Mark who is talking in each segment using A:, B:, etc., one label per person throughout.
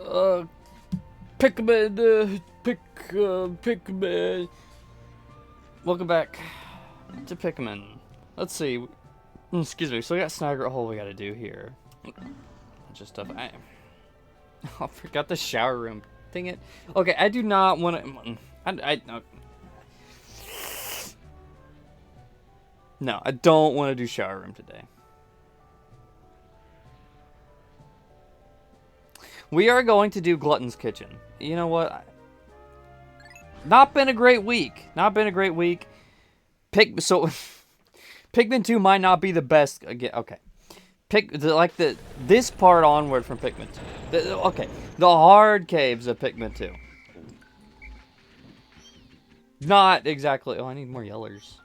A: Uh, Pikmin, Pikmin. Welcome back to Pikmin. Let's see. Excuse me. So we got Snagger Hole we gotta do here. Just stuff. I forgot the shower room. Dang it. Okay, I do not want to. No, I don't want to do shower room today. We are going to do Glutton's Kitchen. You know what? Not been a great week. Not been a great week. So Pikmin 2 might not be the best again. Okay. This part onward from Pikmin 2. The hard caves of Pikmin 2. Not exactly. Oh, I need more yellers.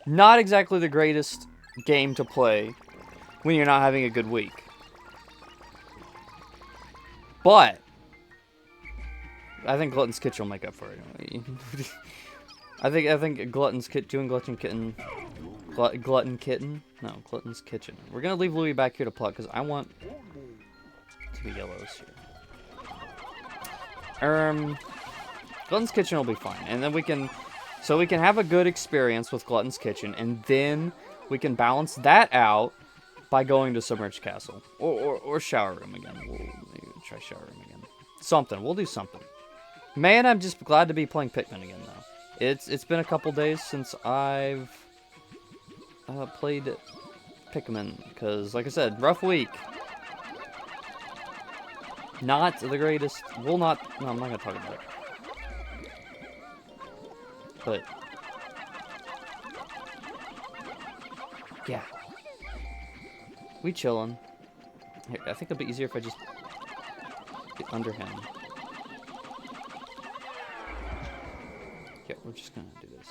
A: Not exactly the greatest game to play when you're not having a good week. But I think Glutton's Kitchen will make up for it. I think Glutton's Kitchen. Glutton Kitten? No, Glutton's Kitchen. We're gonna leave Louie back here to pluck because I want to be yellows here. Glutton's Kitchen will be fine, and then we can have a good experience with Glutton's Kitchen, and then we can balance that out by going to Submerged Castle or Shower Room again. We'll maybe try Shower Room again. Something. We'll do something. Man, I'm just glad to be playing Pikmin again, though. It's been a couple days since I've played Pikmin, because, like I said, rough week. Not the greatest. No, I'm not gonna talk about it. But yeah, we chillin'. Here, I think it'll be easier if I just get under him. Yeah, we're just gonna do this.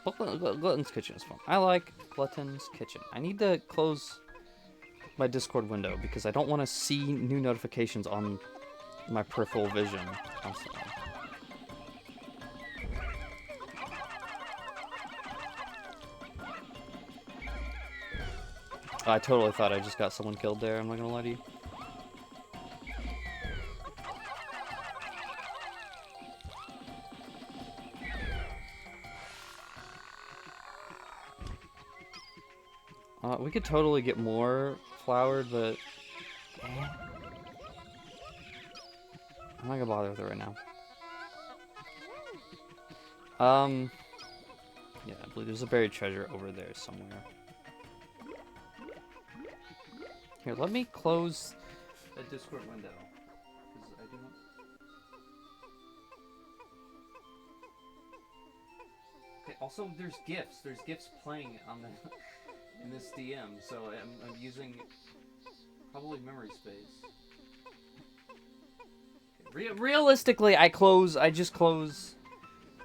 A: Glutton's Kitchen is fun. I like Glutton's Kitchen. I need to close my Discord window because I don't want to see new notifications on my peripheral vision constantly. I totally thought I just got someone killed there, I'm not gonna lie to you. We could totally get more flowered, but I'm not gonna bother with it right now. Yeah, I believe there's a buried treasure over there somewhere. Here, let me close the Discord window. I do not... Okay, also there's gifts. There's gifts playing on the in this DM, so I'm using probably memory space. Okay. Realistically, I just close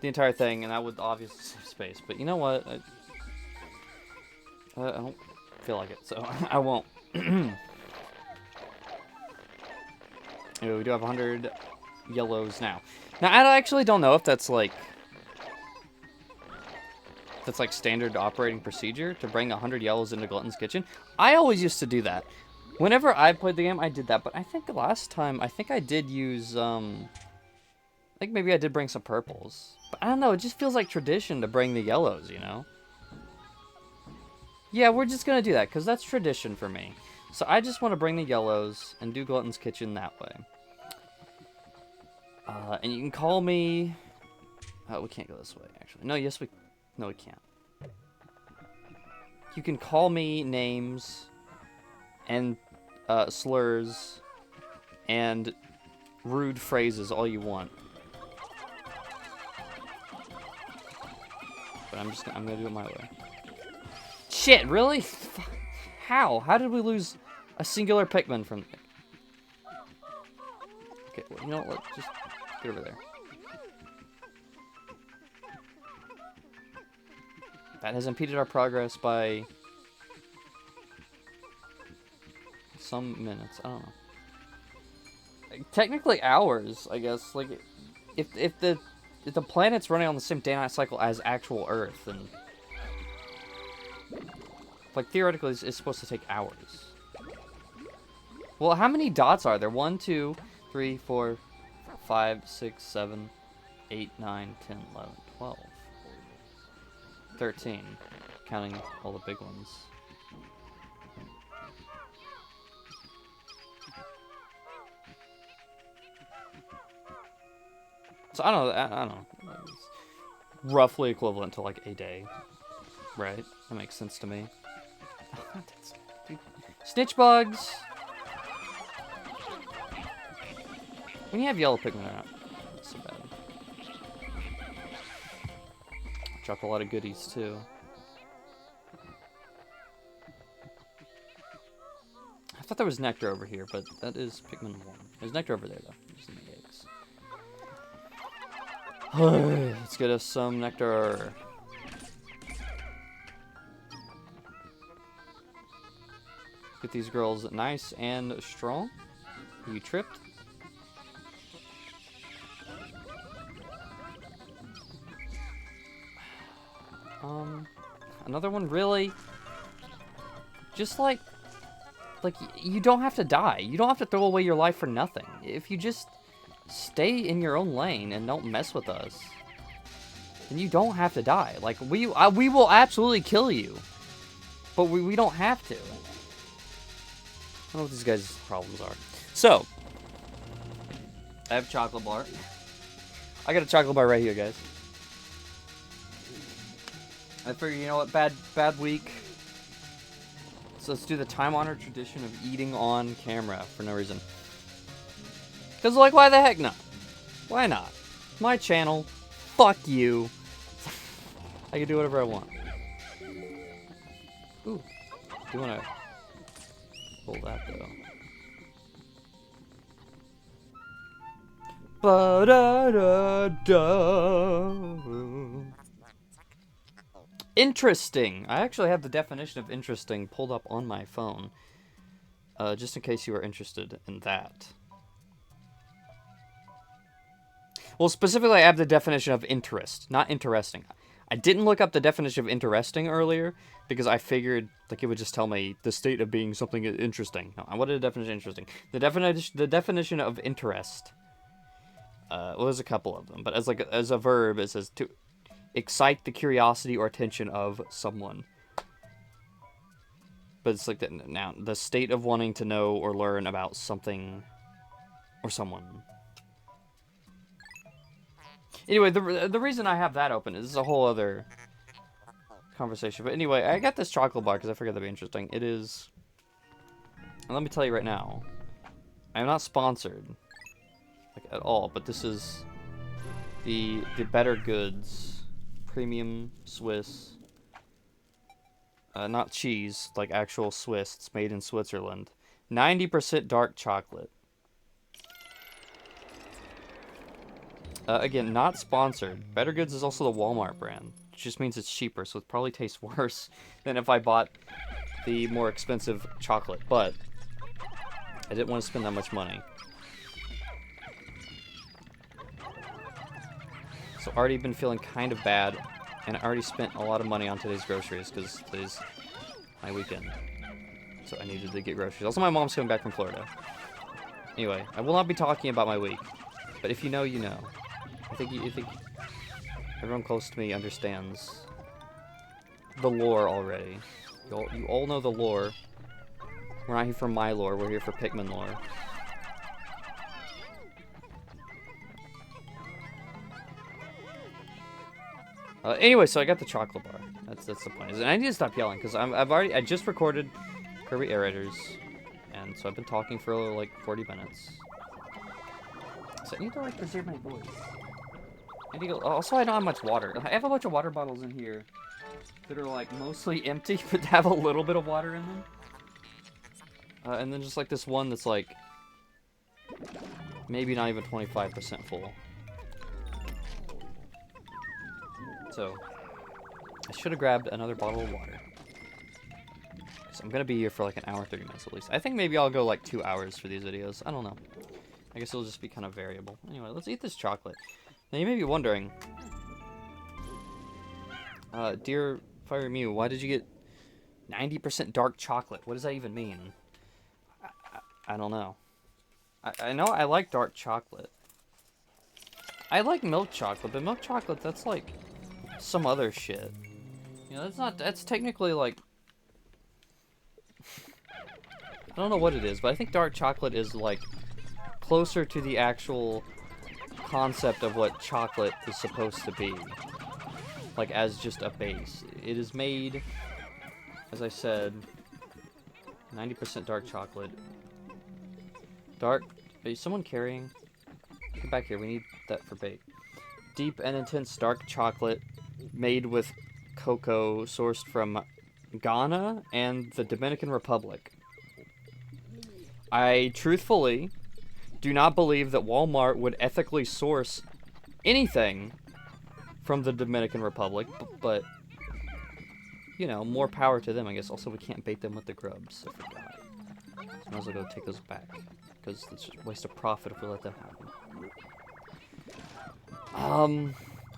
A: the entire thing, and that would obviously save space. But you know what? I don't feel like it, so I won't. Anyway, we do have 100 yellows now. Now, I actually don't know if that's like standard operating procedure to bring 100 yellows into Glutton's Kitchen. I always used to do that. Whenever I played the game, I did that. But I think last time, I did use, I think maybe I did bring some purples. But I don't know, it just feels like tradition to bring the yellows, you know? Yeah, we're just gonna do that, because that's tradition for me. So I just want to bring the yellows and do Glutton's Kitchen that way. And you can call me... Oh, we can't go this way, actually. No, yes, No, we can't. You can call me names and slurs and rude phrases all you want. But I'm gonna do it my way. Shit, really? How? How did we lose a singular Pikmin from... Okay, well, you know what? Let's just get over there. That has impeded our progress by some minutes. I don't know. Technically hours, I guess. Like, if the planet's running on the same day-night cycle as actual Earth, then Like, theoretically, it's supposed to take hours. Well, how many dots are there? 1, 2, 3, 4, 5, 6, 7, 8, 9, 10, 11, 12, 13. Counting all the big ones. So I don't know. It's roughly equivalent to like a day, right? That makes sense to me. Dude. Snitch bugs. When you have yellow Pikmin, they're not so bad. Dropped a lot of goodies too. I thought there was nectar over here, but that is Pikmin 1. There's nectar over there though. Just in the eggs. Let's get us some nectar. Get these girls nice and strong. You tripped. Another one, really? Just like you don't have to die. You don't have to throw away your life for nothing. If you just stay in your own lane and don't mess with us, then you don't have to die. Like, we will absolutely kill you, but we don't have to. I don't know what these guys' problems are. So, I have a chocolate bar. I got a chocolate bar right here, guys. I figured, you know what, bad week. So let's do the time-honored tradition of eating on camera for no reason. Because, like, why the heck not? Why not? My channel. Fuck you. I can do whatever I want. Ooh. Do you want to pull that, though? Ba-da-da-da. Interesting. I actually have the definition of interesting pulled up on my phone. Just in case you are interested in that. Well, specifically, I have the definition of interest, not interesting. I didn't look up the definition of interesting earlier because I figured like it would just tell me the state of being something interesting. No, I wanted a definition of interesting. The definition of interest. Well, there's a couple of them, but as a verb, it says to excite the curiosity or attention of someone. But it's like that now, the state of wanting to know or learn about something or someone. Anyway, the reason I have that open is a whole other conversation. But anyway, I got this chocolate bar because I figured that'd be interesting. It is, and let me tell you right now, I'm not sponsored, like, at all. But this is the Better Goods Premium Swiss, not cheese, like actual Swiss. It's made in Switzerland. 90% dark chocolate. Again, not sponsored. Better Goods is also the Walmart brand, which just means it's cheaper, so it probably tastes worse than if I bought the more expensive chocolate. But I didn't want to spend that much money. So already been feeling kind of bad, and I already spent a lot of money on today's groceries because today's my weekend. So I needed to get groceries. Also, my mom's coming back from Florida. Anyway, I will not be talking about my week, but if you know, you know. I think everyone close to me understands the lore already. You all know the lore. We're not here for my lore. We're here for Pikmin lore. Anyway, so I got the chocolate bar. That's the point. And I need to stop yelling because I just recorded Kirby Air Raiders, and so I've been talking for like 40 minutes. So I need to like preserve my voice. I need to also, I don't have much water. I have a bunch of water bottles in here that are like mostly empty, but have a little bit of water in them. And then just like this one that's like maybe not even 25% full. So, I should have grabbed another bottle of water. So I'm gonna be here for like an hour, 30 minutes at least. I think maybe I'll go like 2 hours for these videos. I don't know. I guess it'll just be kind of variable. Anyway, let's eat this chocolate. Now you may be wondering, dear Fire Mew, why did you get 90% dark chocolate. What does that even mean? I don't know. I know I like dark chocolate. I like milk chocolate, but milk chocolate, that's like some other shit. You know, that's not, that's technically like, I don't know what it is, but I think dark chocolate is like closer to the actual concept of what chocolate is supposed to be. Like as just a base. It is made, as I said, 90% dark chocolate. Dark, is someone carrying? Get back here, we need that for bait. Deep and intense dark chocolate made with cocoa sourced from Ghana and the Dominican Republic. I truthfully do not believe that Walmart would ethically source anything from the Dominican Republic, but you know, more power to them, I guess. Also, we can't bait them with the grubs. I forgot. So might as well go take those back, because it's just a waste of profit if we let them have them.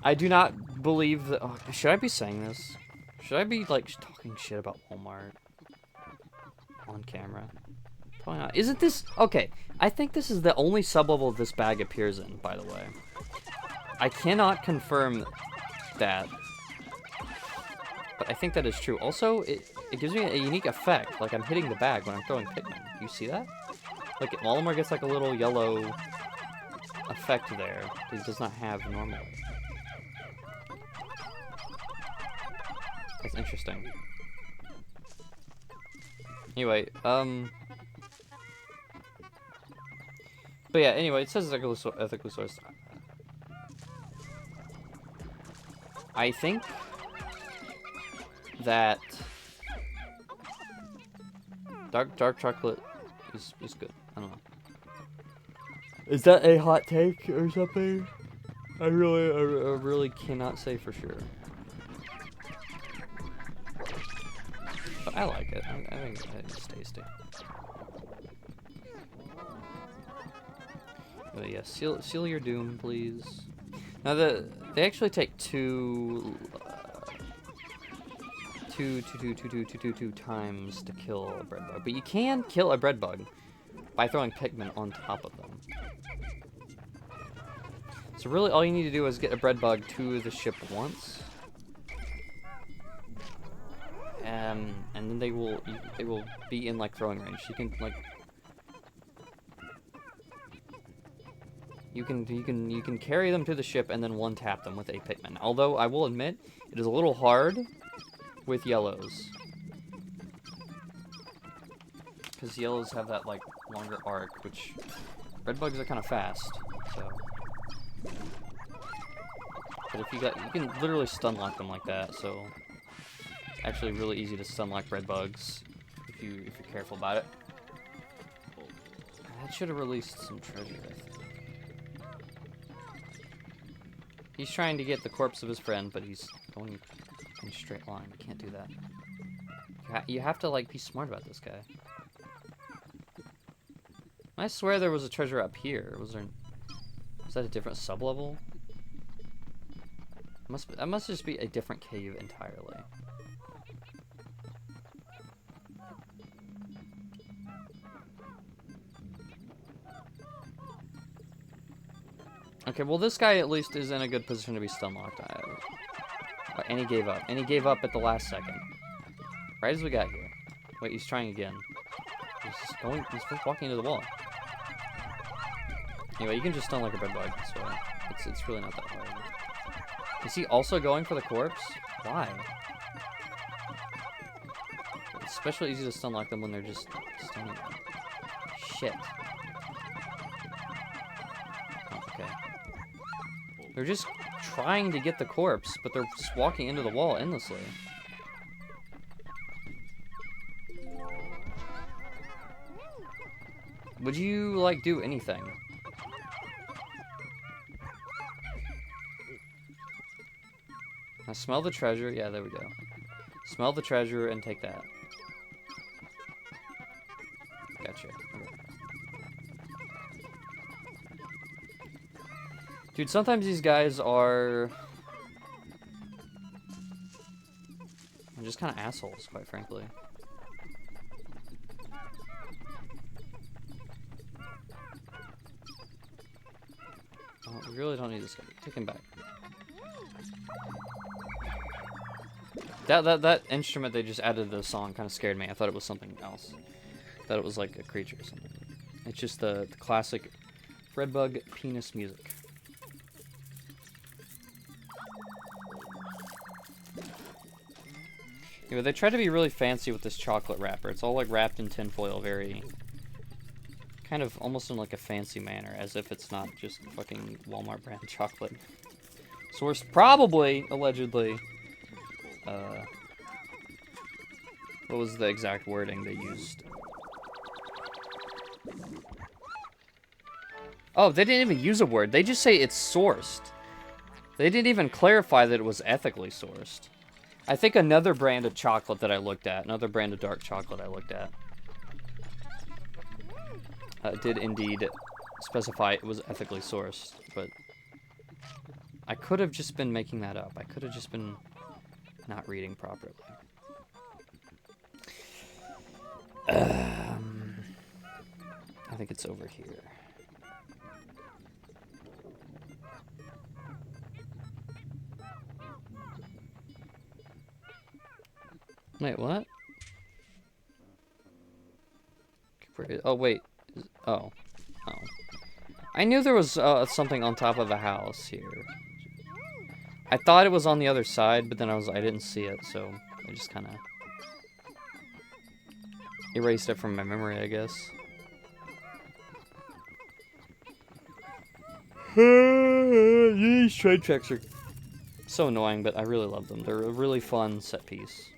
A: I do not believe that... Oh, should I be saying this? Should I be, like, talking shit about Walmart on camera? Probably not. Isn't this... Okay, I think this is the only sub-level this bag appears in, by the way. I cannot confirm that, but I think that is true. Also, it gives me a unique effect, like I'm hitting the bag when I'm throwing Pikmin. You see that? Like, Walmart gets like a little yellow effect there that he does not have normally. That's interesting. Anyway, but yeah, anyway, it says ethically sourced. I think that dark chocolate is good. I don't know. Is that a hot take or something? I really cannot say for sure. But I like it. I think it's tasty. But yeah, seal your doom, please. Now they actually take two times to kill a bread bug, but you can kill a bread bug by throwing Pikmin on top of them. So really, all you need to do is get a bread bug to the ship once, and then they will be in like throwing range. You can like you can carry them to the ship and then one tap them with a Pikmin. Although I will admit, it is a little hard with yellows, because yellows have that like longer arc, which red bugs are kind of fast. So, but if you can literally stun lock them like that. So it's actually really easy to stun lock red bugs if you're careful about it. That should have released some treasure, I think. He's trying to get the corpse of his friend, but he's going in a straight line. You can't do that. You have to, like, be smart about this guy. I swear there was a treasure up here. Was that a different sub-level? That must just be a different cave entirely. Okay, well this guy at least is in a good position to be stun locked. And he gave up. And he gave up at the last second. Right as we got here. Wait, he's trying again. He's just walking into the wall. Anyway, you can just stun like a bread bug, so it's really not that hard. Is he also going for the corpse? Why? It's especially easy to stun lock them when they're just stunning them. Shit. Oh, okay. They're just trying to get the corpse, but they're just walking into the wall endlessly. Would you, like, do anything? Now smell the treasure. Yeah, there we go. Smell the treasure and take that. Gotcha. Okay. Dude, sometimes these guys are... They're just kind of assholes, quite frankly. Oh, we really don't need this guy. Take him back. That instrument they just added to the song kind of scared me. I thought it was something else. I thought it was like a creature or something. It's just the classic Redbug penis music. Anyway, they try to be really fancy with this chocolate wrapper. It's all like wrapped in tinfoil, very kind of almost in like a fancy manner, as if it's not just fucking Walmart brand chocolate. Sourced probably, allegedly, what was the exact wording they used? Oh, they didn't even use a word. They just say it's sourced. They didn't even clarify that it was ethically sourced. I think another brand of chocolate that I looked at, another brand of dark chocolate I looked at, did indeed specify it was ethically sourced, but I could have just been making that up. I could have just been not reading properly. I think it's over here. Wait, what? Oh, wait. Oh. Oh. I knew there was something on top of a house here. I thought it was on the other side, but then I didn't see it, so I just kind of erased it from my memory, I guess. These trade checks are so annoying, but I really love them. They're a really fun set piece.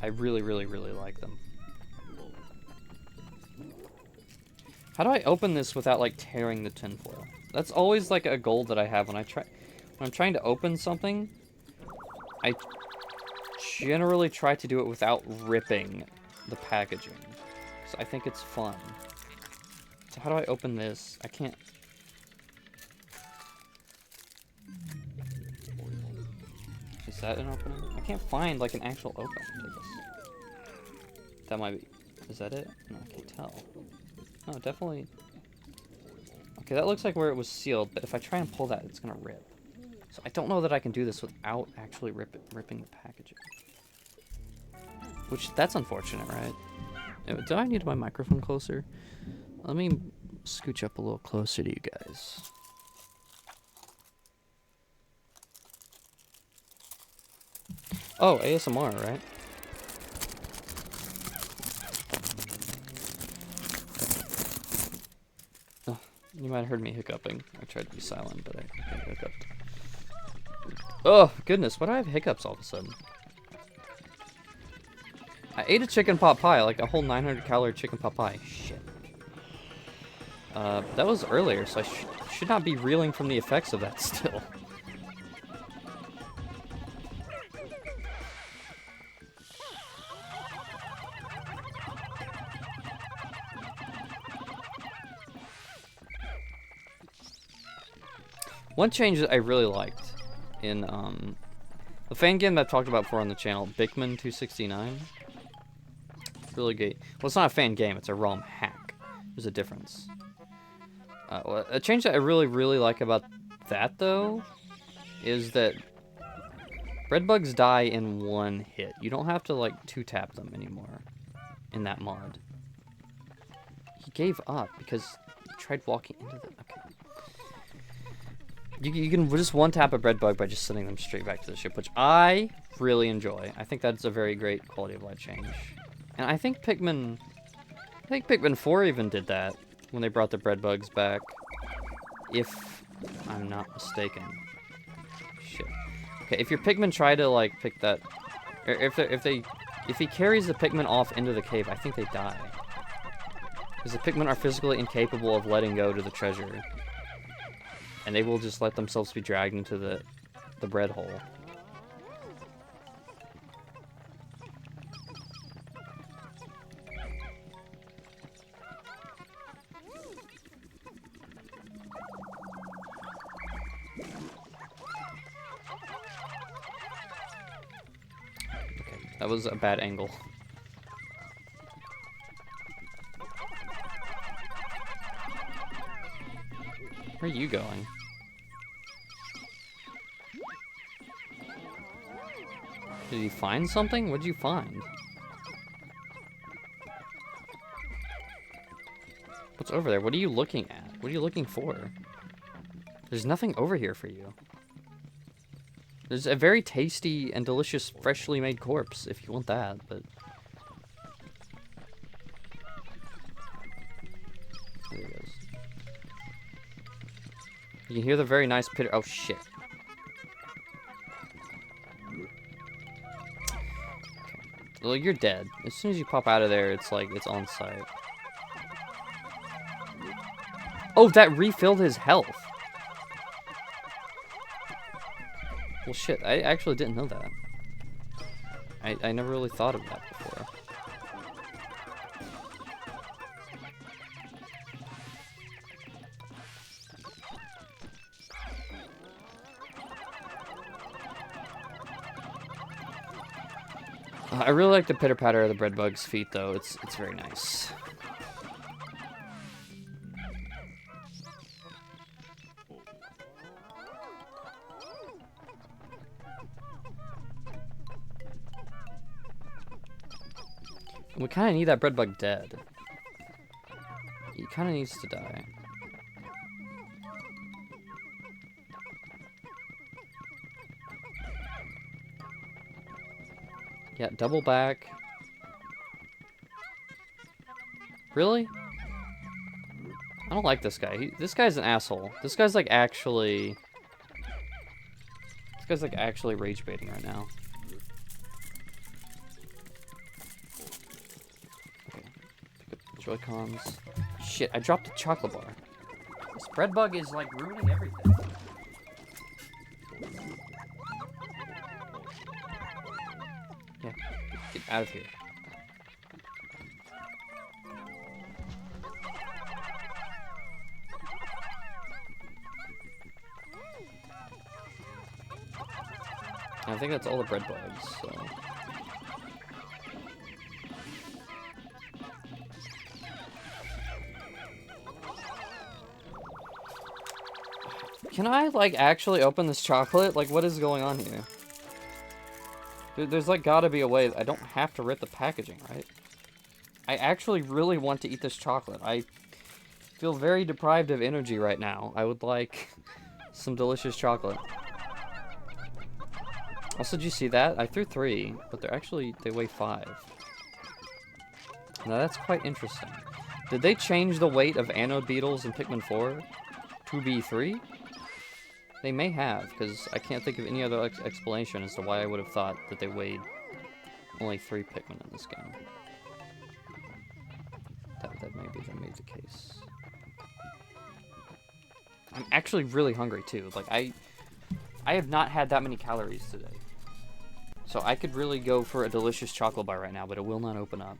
A: I really, really, really like them. How do I open this without, like, tearing the tinfoil? That's always, like, a goal that I have when I'm trying to open something. I generally try to do it without ripping the packaging. So I think it's fun. So how do I open this? I can't... Is that an opening? I can't find, like, an actual opening to this. That might be... Is that it? No, I can't tell. No, definitely... Okay, that looks like where it was sealed, but if I try and pull that, it's gonna rip. So I don't know that I can do this without actually ripping the packaging. Which, that's unfortunate, right? Do I need my microphone closer? Let me scooch up a little closer to you guys. Oh, ASMR, right? Oh, you might have heard me hiccuping. I tried to be silent, but I hiccuped. Oh, goodness, why do I have hiccups all of a sudden? I ate a chicken pot pie, like a whole 900-calorie chicken pot pie. Shit. That was earlier, so I should not be reeling from the effects of that still. One change that I really liked in a fan game that I've talked about before on the channel, Pikmin 269. Really great. Well, it's not a fan game, it's a ROM hack. There's a difference. A change that I really, really like about that, though, is that breadbugs die in one hit. You don't have to, like, two-tap them anymore in that mod. He gave up because he tried walking into the... Okay. You can just one-tap a breadbug by just sending them straight back to the ship, which I really enjoy. I think that's a very great quality of life change. And I think Pikmin 4 even did that when they brought the breadbugs back, if I'm not mistaken. Shit. Okay, if your Pikmin try to, like, pick that... Or if he carries the Pikmin off into the cave, I think they die. Because the Pikmin are physically incapable of letting go to the treasure. And they will just let themselves be dragged into the bread hole. That was a bad angle. Where are you going? Did you find something? What did you find? What's over there? What are you looking at? What are you looking for? There's nothing over here for you. There's a very tasty and delicious freshly made corpse, if you want that, but... There it goes. You can hear the very nice pitter... Oh, shit. Okay. Well, you're dead. As soon as you pop out of there, it's like, it's on site. Oh, that refilled his health. Well, shit, I actually didn't know that. I never really thought of that before. I really like the pitter-patter of the bread bug's feet, though. It's very nice. We kind of need that bread bug dead. He kind of needs to die. Yeah, double back. Really? I don't like this guy. This guy's an asshole. This guy's like actually... This guy's like actually rage baiting right now. Joy-Cons. Shit, I dropped a chocolate bar. This bread bug is like ruining everything. Yeah, get out of here. I think that's all the bread bugs, so... Can I, like, actually open this chocolate? Like, what is going on here? There's, like, gotta be a way that I don't have to rip the packaging, right? I actually really want to eat this chocolate. I feel very deprived of energy right now. I would like some delicious chocolate. Also, did you see that? I threw 3, but they weigh 5. Now, that's quite interesting. Did they change the weight of anode beetles in Pikmin 4 to be 3? They may have, because I can't think of any other explanation as to why I would have thought that they weighed only 3 Pikmin in this game. That may be the case. I'm actually really hungry too. Like I have not had that many calories today. So I could really go for a delicious chocolate bar right now, but it will not open up.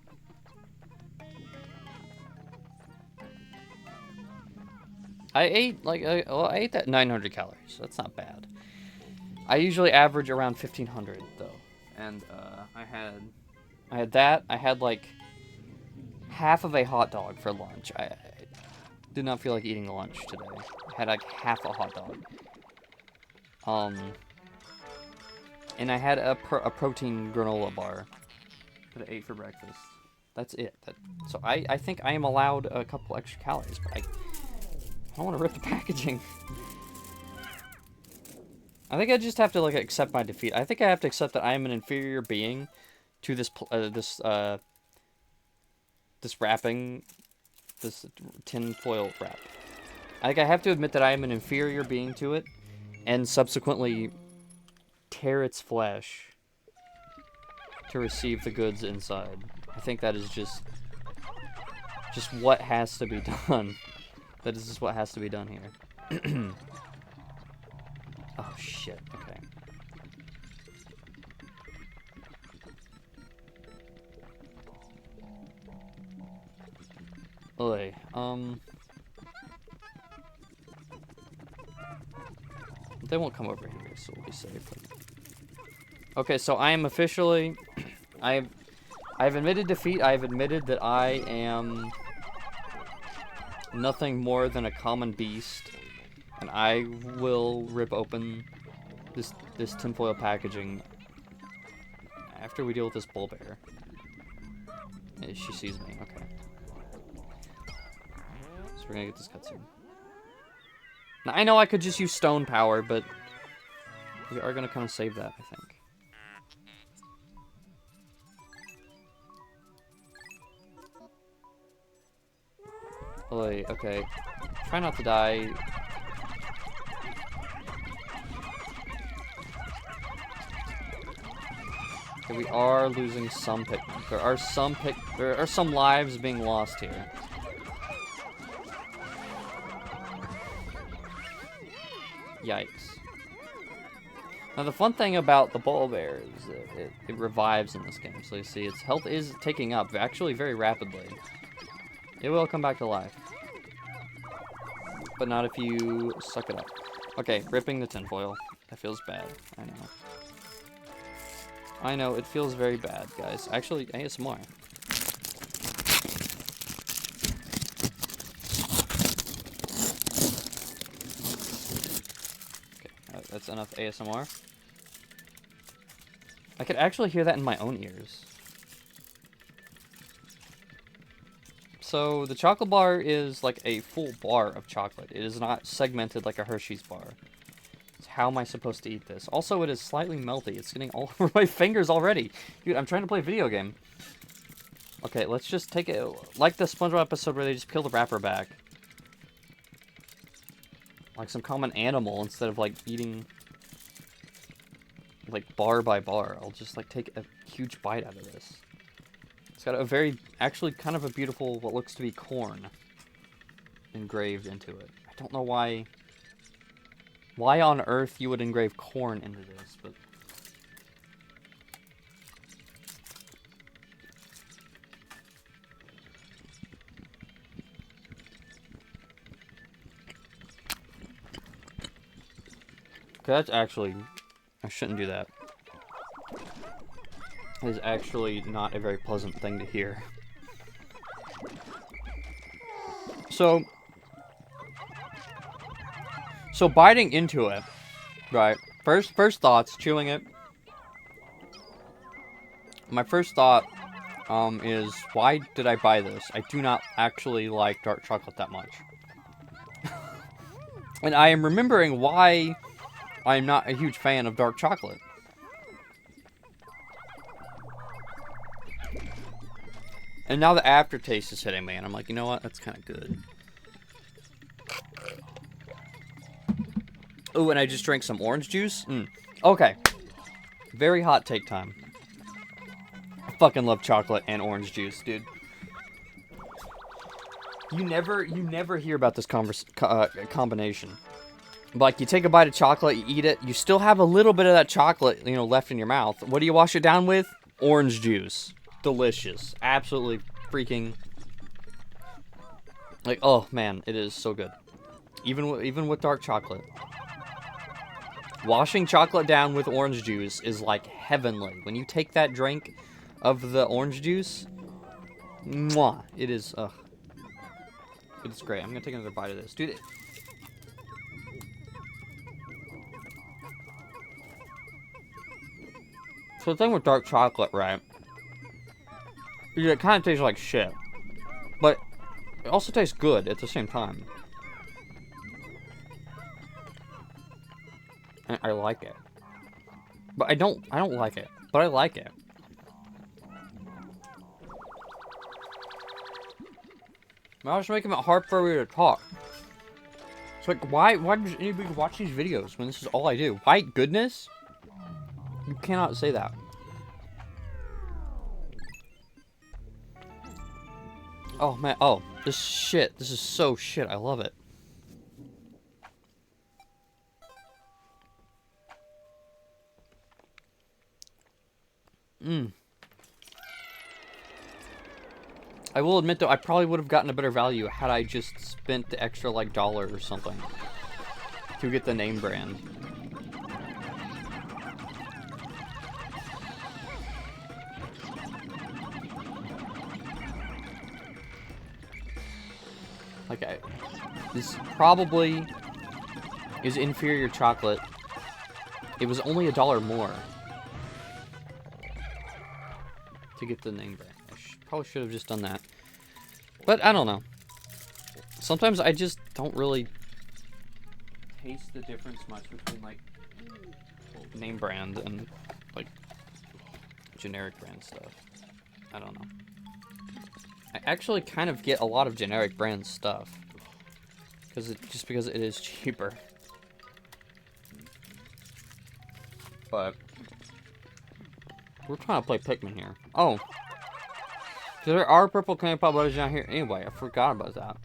A: I ate that 900 calories. That's not bad. I usually average around 1,500 though, and I had that. I had like half of a hot dog for lunch. I did not feel like eating lunch today. I had like half a hot dog. And I had a protein granola bar that I ate for breakfast. That's it. So I think I am allowed a couple extra calories, but I don't want to rip the packaging. I think I just have to like accept my defeat. I think I have to accept that I am an inferior being to this wrapping, this tin foil wrap. I think I have to admit that I am an inferior being to it, and subsequently tear its flesh to receive the goods inside. I think that is just what has to be done. That is just what has to be done here. Oh shit, okay. Oy, they won't come over here, so we'll be safe. Okay, so I am officially I've admitted defeat. I've admitted that I am nothing more than a common beast, and I will rip open this tinfoil packaging after we deal with this bull bear. She sees me. Okay. So we're gonna get this cutscene. Now I know I could just use stone power, but we are gonna kind of save that, I think. Okay. Try not to die. Okay, we are losing some Pikmin. There are some lives being lost here. Yikes. Now the fun thing about the bull bear is that it revives in this game. So you see its health is taking up actually very rapidly. It will come back to life. But not if you suck it up. Okay, ripping the tinfoil. That feels bad. I know. I know, it feels very bad, guys. Actually, ASMR. Okay, that's enough ASMR. I could actually hear that in my own ears. So, the chocolate bar is like a full bar of chocolate. It is not segmented like a Hershey's bar. So how am I supposed to eat this? Also, it is slightly melty. It's getting all over my fingers already. Dude, I'm trying to play a video game. Okay, let's just take it... Like the SpongeBob episode where they just peel the wrapper back. Like some common animal instead of, like, eating... Like, bar by bar. I'll just, like, take a huge bite out of this. It's got a very, actually kind of a beautiful, what looks to be corn engraved into it. I don't know why on earth you would engrave corn into this, but... Okay, that's actually, I shouldn't do that. Is actually not a very pleasant thing to hear. So biting into it, right? First thoughts, chewing it. My first thought is, why did I buy this? I do not actually like dark chocolate that much. And I am remembering why I'm not a huge fan of dark chocolate. And now the aftertaste is hitting me, and I'm like, you know what? That's kind of good. Ooh, and I just drank some orange juice. Okay. Very hot take time. I fucking love chocolate and orange juice, dude. You never hear about this combination. Like, you take a bite of chocolate, you eat it, you still have a little bit of that chocolate, you know, left in your mouth. What do you wash it down with? Orange juice. Delicious. Absolutely freaking... Like, oh, man, it is so good. Even with dark chocolate. Washing chocolate down with orange juice is, like, heavenly. When you take that drink of the orange juice, mwah, it is, it's great. I'm gonna take another bite of this. Dude, so the thing with dark chocolate, right? It kind of tastes like shit. But it also tastes good at the same time. And I like it. But I don't like it. But I like it. I was making it hard for me to talk. It's like, why does anybody watch these videos when this is all I do? Why goodness? You cannot say that. Oh, man. Oh, this shit. This is so shit. I love it. I will admit, though, I probably would have gotten a better value had I just spent the extra, like, $1 or something to get the name brand. Like, this probably is inferior chocolate. It was only $1 more to get the name brand. Probably should have just done that. But I don't know. Sometimes I just don't really taste the difference much between, like, name brand and, like, generic brand stuff. I don't know. I actually kind of get a lot of generic brand stuff. Just because it is cheaper. But we're trying to play Pikmin here. Oh. There are purple candy pop butters down here anyway. I forgot about that.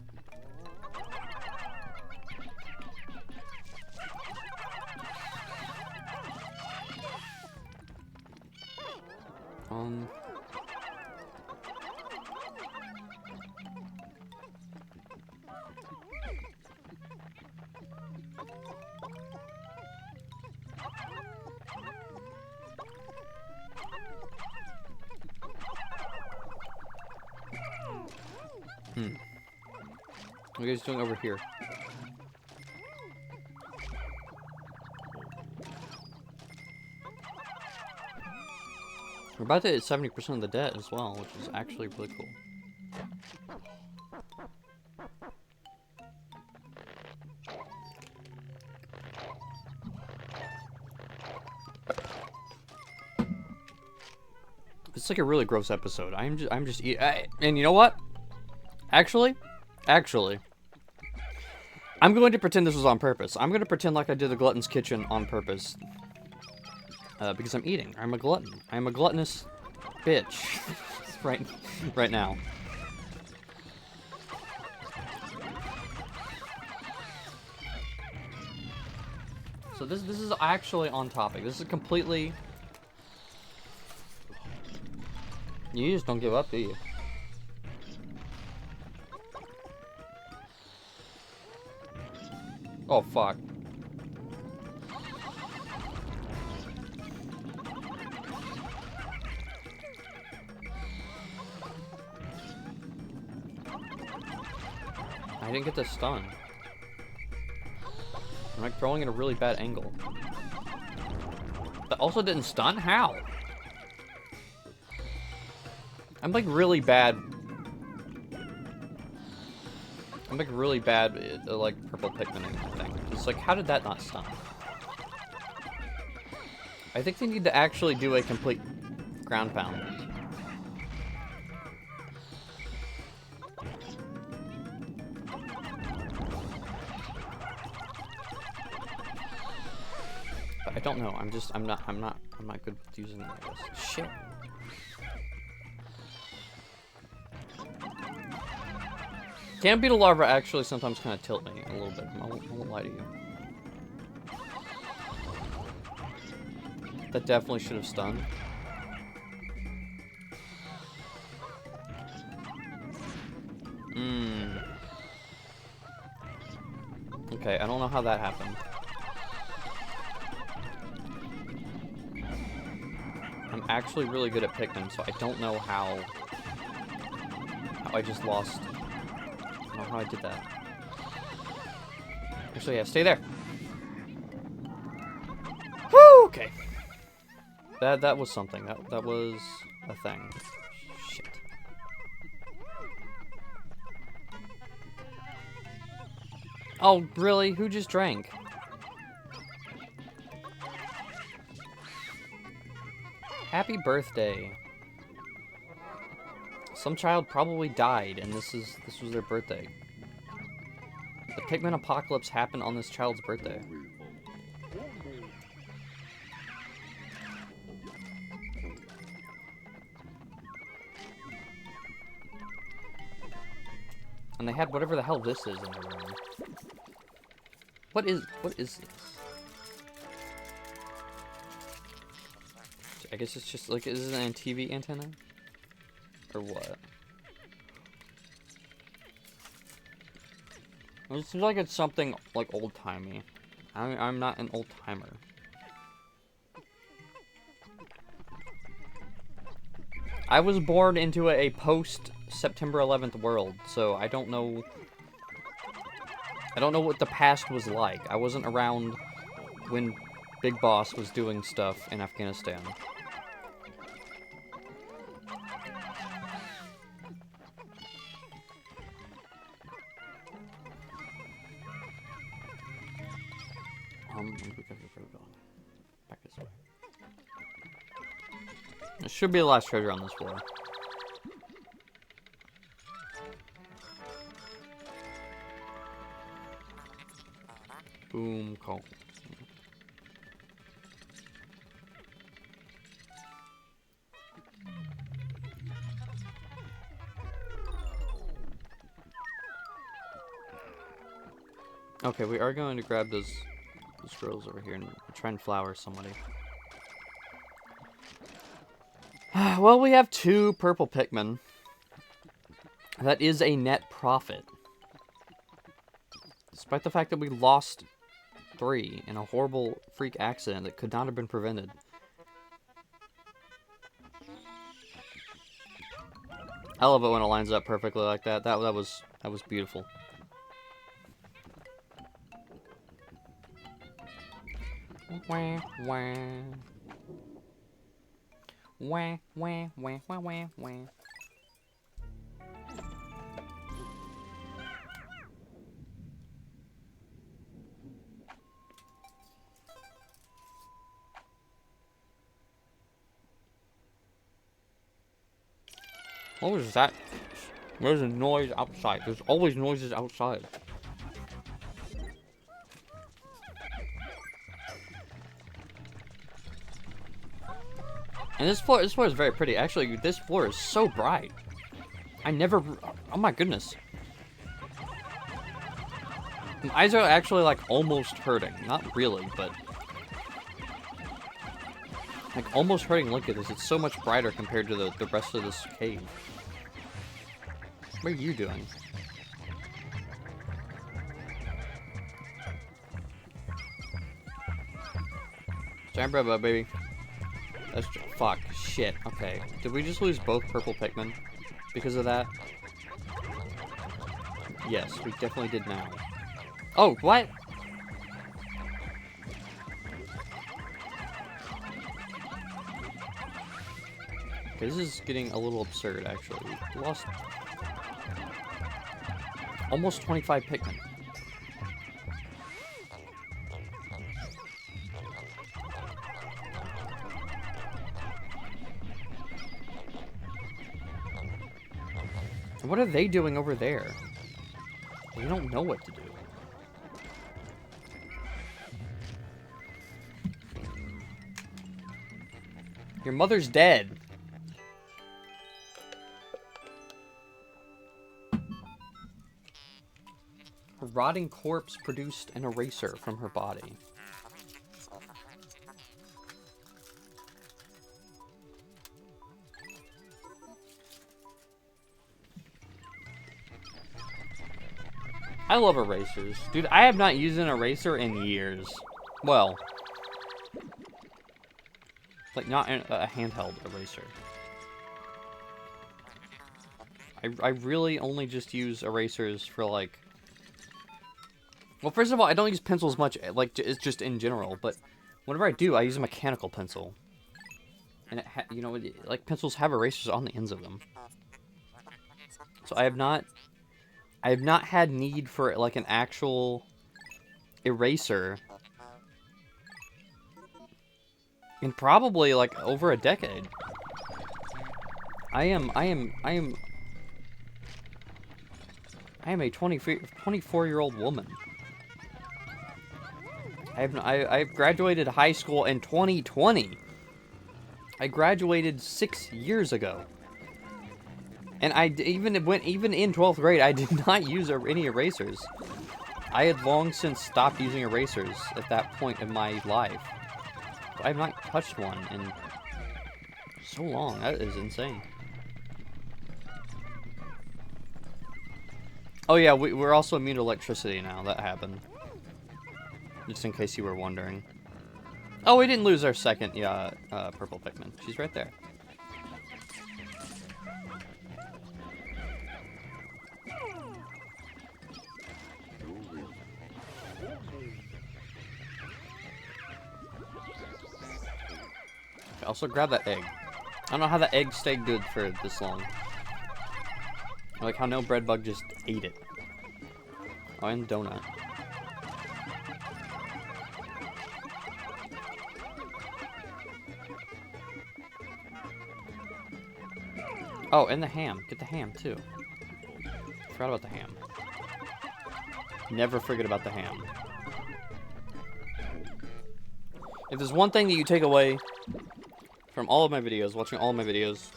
A: What are you guys doing over here? We're about to hit 70% of the debt as well, which is actually really cool. It's like a really gross episode. I'm just and you know what? Actually, I'm going to pretend this was on purpose. I'm going to pretend like I did the Glutton's Kitchen on purpose. Because I'm eating. I'm a glutton. I'm a gluttonous bitch. right now. So this is actually on topic. This is completely... You just don't give up, do you? Oh, fuck. I didn't get the stun. I'm like throwing at a really bad angle. That also didn't stun? How? I'm like really bad. I'm like really bad at like purple Pikmin thing. It's like, how did that not stun? I think they need to actually do a complete ground pound. But I don't know. I'm not good with using this. Shit. Can beetle larvae actually sometimes kind of tilt me a little bit. I won't lie to you. That definitely should have stunned. Okay, I don't know how that happened. I'm actually really good at Pikmin, so I don't know how I just lost. I don't know how I did that. Actually, yeah, stay there. Woo! Okay. That was something. That was a thing. Shit. Oh, really? Who just drank? Happy birthday. Some child probably died, and this was their birthday. The Pikmin apocalypse happened on this child's birthday. And they had whatever the hell this is in their room. What is this? I guess it's just like, is it a TV antenna? Or what? It seems like it's something like old-timey. I'm not an old-timer. I was born into a post-September 11th world, so I don't know I don't know what the past was like. I wasn't around when Big Boss was doing stuff in Afghanistan. Back this way. There should be the last treasure on this floor. Boom, call. Okay, we are going to grab those girls over here and try and flower somebody. Well, we have 2 purple Pikmin. That is a net profit. Despite the fact that we lost 3 in a horrible freak accident that could not have been prevented. I love it when it lines up perfectly like that. That was beautiful. Wah, wah. Wah, wah, wah, wah, wah, wah. What was that? There's a noise outside. There's always noises outside. And this floor is very pretty. Actually, this floor is so bright. I never... Oh my goodness. My eyes are actually, like, almost hurting. Not really, but... like, almost hurting. Look at this. It's so much brighter compared to the rest of this cave. What are you doing? Giant bread, baby. That's fuck. Shit. Okay. Did we just lose both purple Pikmin because of that? Yes, we definitely did now. Oh, what? Okay, this is getting a little absurd, actually. We lost almost 25 Pikmin. What are they doing over there? We don't know what to do. Your mother's dead. Her rotting corpse produced an eraser from her body. I love erasers. Dude, I have not used an eraser in years. Well, like not a handheld eraser. I really only just use erasers for like... Well, first of all, I don't use pencils much, like, it's just in general, but whenever I do, I use a mechanical pencil. And, you know, like, pencils have erasers on the ends of them. So I have not had need for, like, an actual eraser in probably, like, over a decade. I am a 24-year-old woman. I graduated high school in 2020. I graduated 6 years ago. And even in 12th grade, I did not use any erasers. I had long since stopped using erasers at that point in my life. I have not touched one in so long. That is insane. Oh yeah, we're also immune to electricity now. That happened. Just in case you were wondering. Oh, we didn't lose our second purple Pikmin. She's right there. Also, grab that egg. I don't know how that egg stayed good for this long. Like how no bread bug just ate it. Oh, and donut. Oh, and the ham. Get the ham, too. Forgot about the ham. Never forget about the ham. If there's one thing that you take away from all of my videos, watching all of my videos,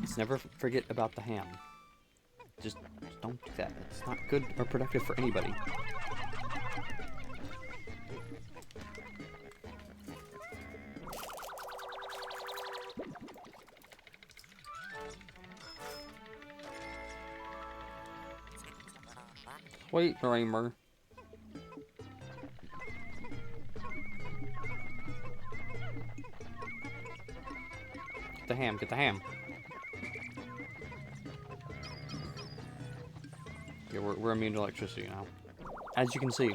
A: it's never forget about the ham. Just don't do that. It's not good or productive for anybody. Wait, Raymer. Get the ham, get the ham. Yeah, we're immune to electricity now. As you can see.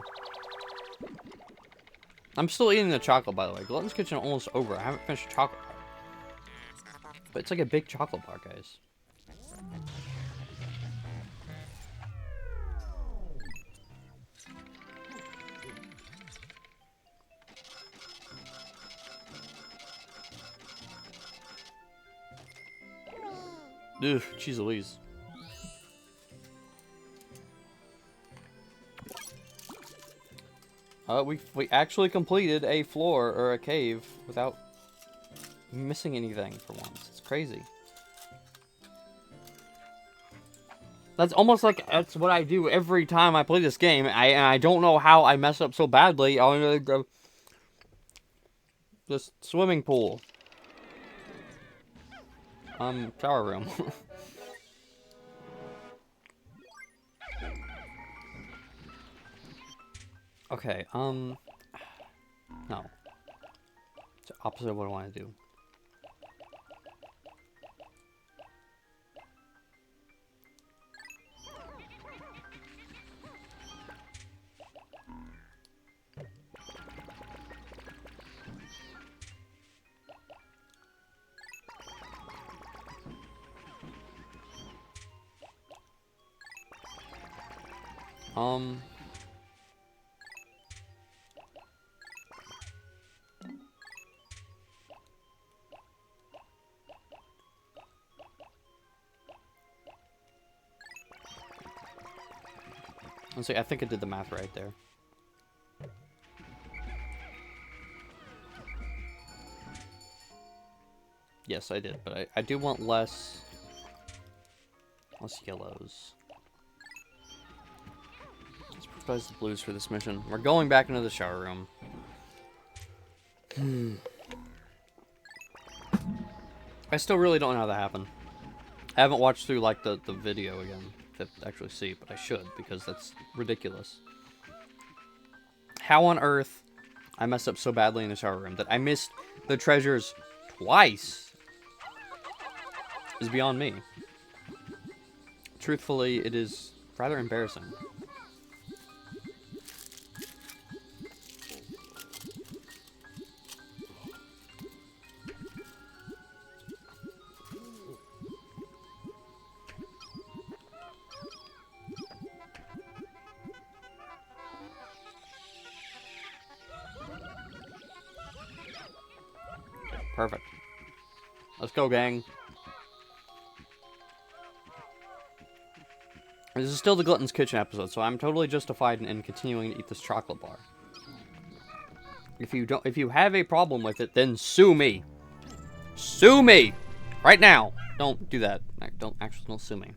A: I'm still eating the chocolate, by the way. Glutton's Kitchen almost over. I haven't finished the chocolate bar. But it's like a big chocolate bar, guys. Ugh, jeez Louise. We actually completed a floor or a cave without missing anything for once. It's crazy. That's almost like that's what I do every time I play this game. I don't know how I mess up so badly. I'm gonna go this swimming pool. Shower room. Okay, no. It's the opposite of what I want to do. Let's see, I think I did the math right there. Yes, I did, but I do want less yellows. Let's propose the blues for this mission. We're going back into the shower room. I still really don't know how that happened. I haven't watched through, like, the video again to actually see, but I should, because that's ridiculous. How on earth I messed up so badly in the shower room that I missed the treasures twice is beyond me. Truthfully, it is rather embarrassing. Perfect. Let's go, gang. This is still the Glutton's Kitchen episode, so I'm totally justified in continuing to eat this chocolate bar. If you have a problem with it, then sue me. Sue me! Right now! Don't do that. Don't sue me.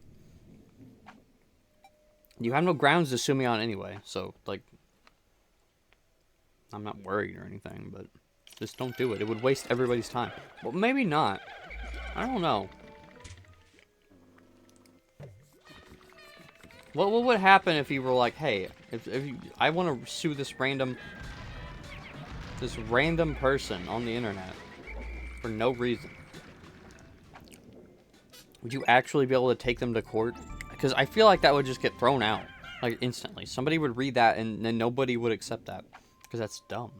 A: You have no grounds to sue me on anyway, so, like, I'm not worried or anything, but just don't do it. It would waste everybody's time. Well, maybe not. I don't know. What would happen if you were like, hey, I want to sue this random person on the internet for no reason? Would you actually be able to take them to court? Because I feel like that would just get thrown out, like, instantly. Somebody would read that and then nobody would accept that, because that's dumb.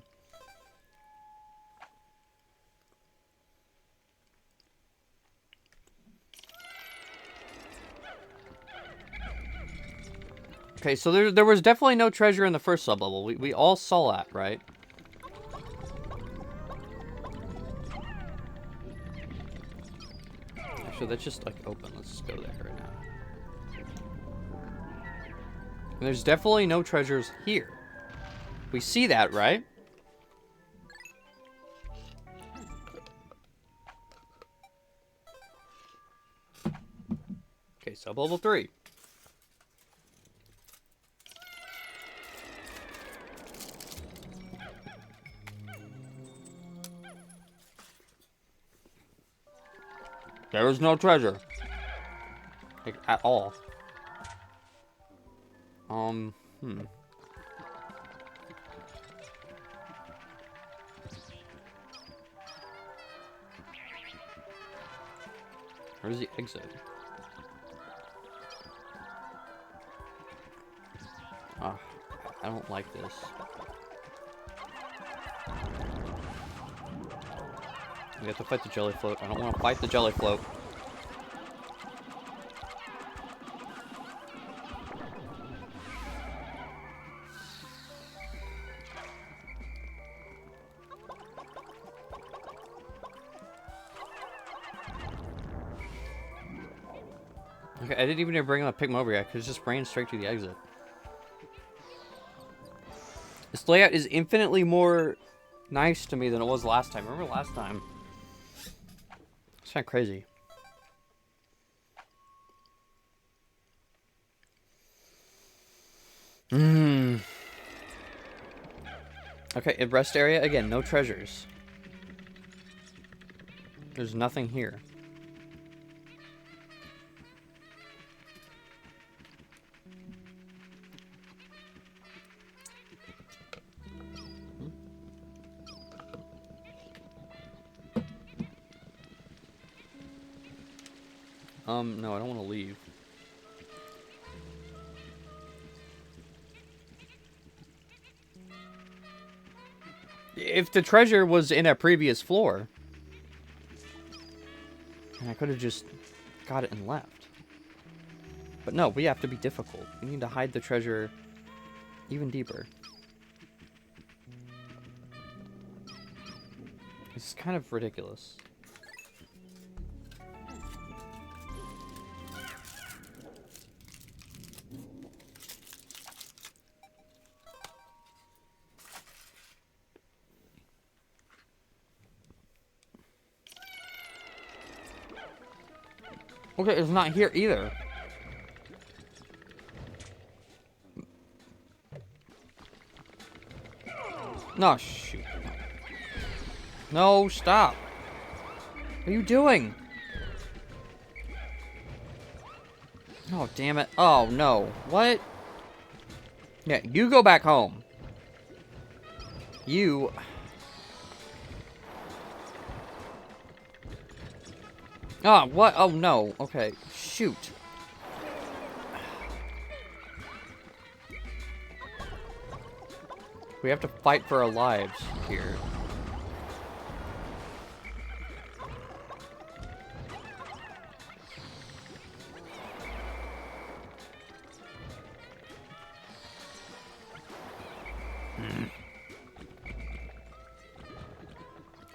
A: Okay, so there was definitely no treasure in the first sub-level. We all saw that, right? Actually, that's just, like, open. Let's just go there right now. And there's definitely no treasures here. We see that, right? Okay, sub-level 3. There is no treasure. Like, at all. Where's the exit? Ah, I don't like this. We have to fight the jelly float. I don't want to fight the jelly float. Okay, I didn't even bring my Pikmin over yet, because it just ran straight to the exit. This layout is infinitely more nice to me than it was last time. Remember last time? It's kind of crazy. Okay, rest area, again, no treasures. There's nothing here. No, I don't want to leave. If the treasure was in a previous floor, and I could have just got it and left. But no, we have to be difficult. We need to hide the treasure even deeper. This is kind of ridiculous. Okay, it's not here either. No, shoot. No, stop. What are you doing? Oh, damn it. Oh, no. What? Yeah, you go back home. You... Ah, what? Oh, no. Okay. Shoot. We have to fight for our lives here.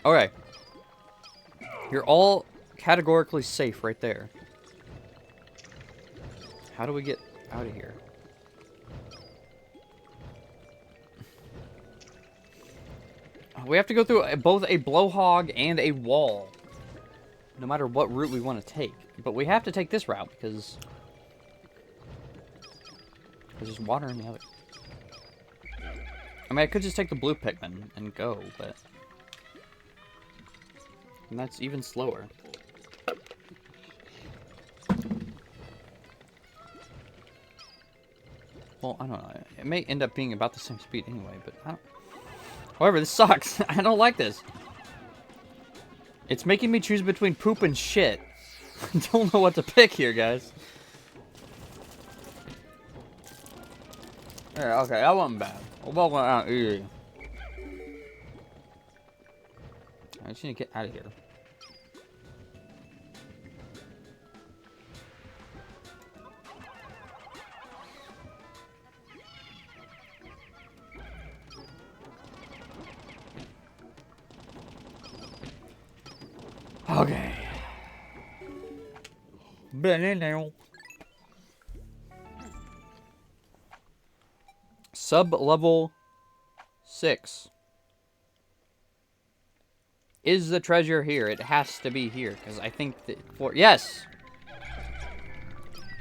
A: Okay. You're all categorically safe right there. How do we get out of here? We have to go through both a blowhog and a wall. No matter what route we want to take. But we have to take this route because there's water in the other. I mean, I could just take the blue Pikmin and go, but... And that's even slower. Well, I don't know. It may end up being about the same speed anyway, but I don't... However, this sucks. I don't like this. It's making me choose between poop and shit. I don't know what to pick here, guys. Yeah, okay, that wasn't bad. Well, went out easy. I just need to get out of here. Okay. Sub-level 6. Is the treasure here? It has to be here, because I think that for... Yes!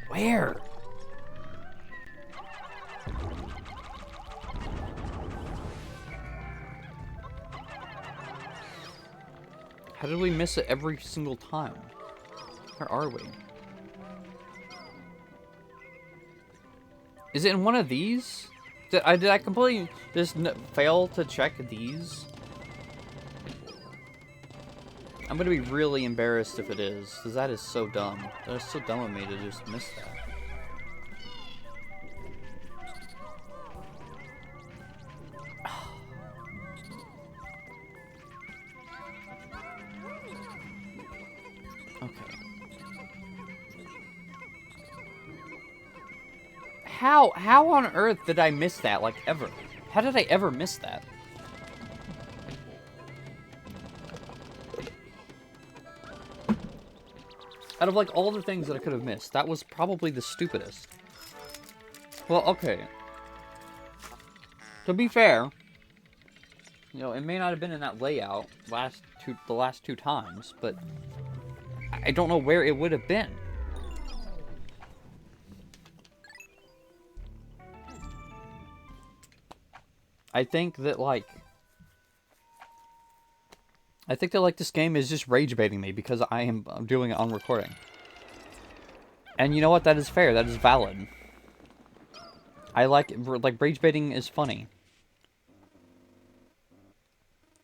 A: Where? How did we miss it every single time? Where are we? Is it in one of these? Did I completely just fail to check these? I'm gonna be really embarrassed if it is, because that is so dumb. That is so dumb of me to just miss that. Okay. How on earth did I miss that, like, ever? How did I ever miss that? Out of, like, all the things that I could have missed, that was probably the stupidest. Well, okay. To be fair, you know, it may not have been in that layout the last two times, but I don't know where it would have been. I think that, like, this game is just rage baiting me because I'm doing it on recording. And you know what? That is fair. That is valid. I like rage baiting is funny.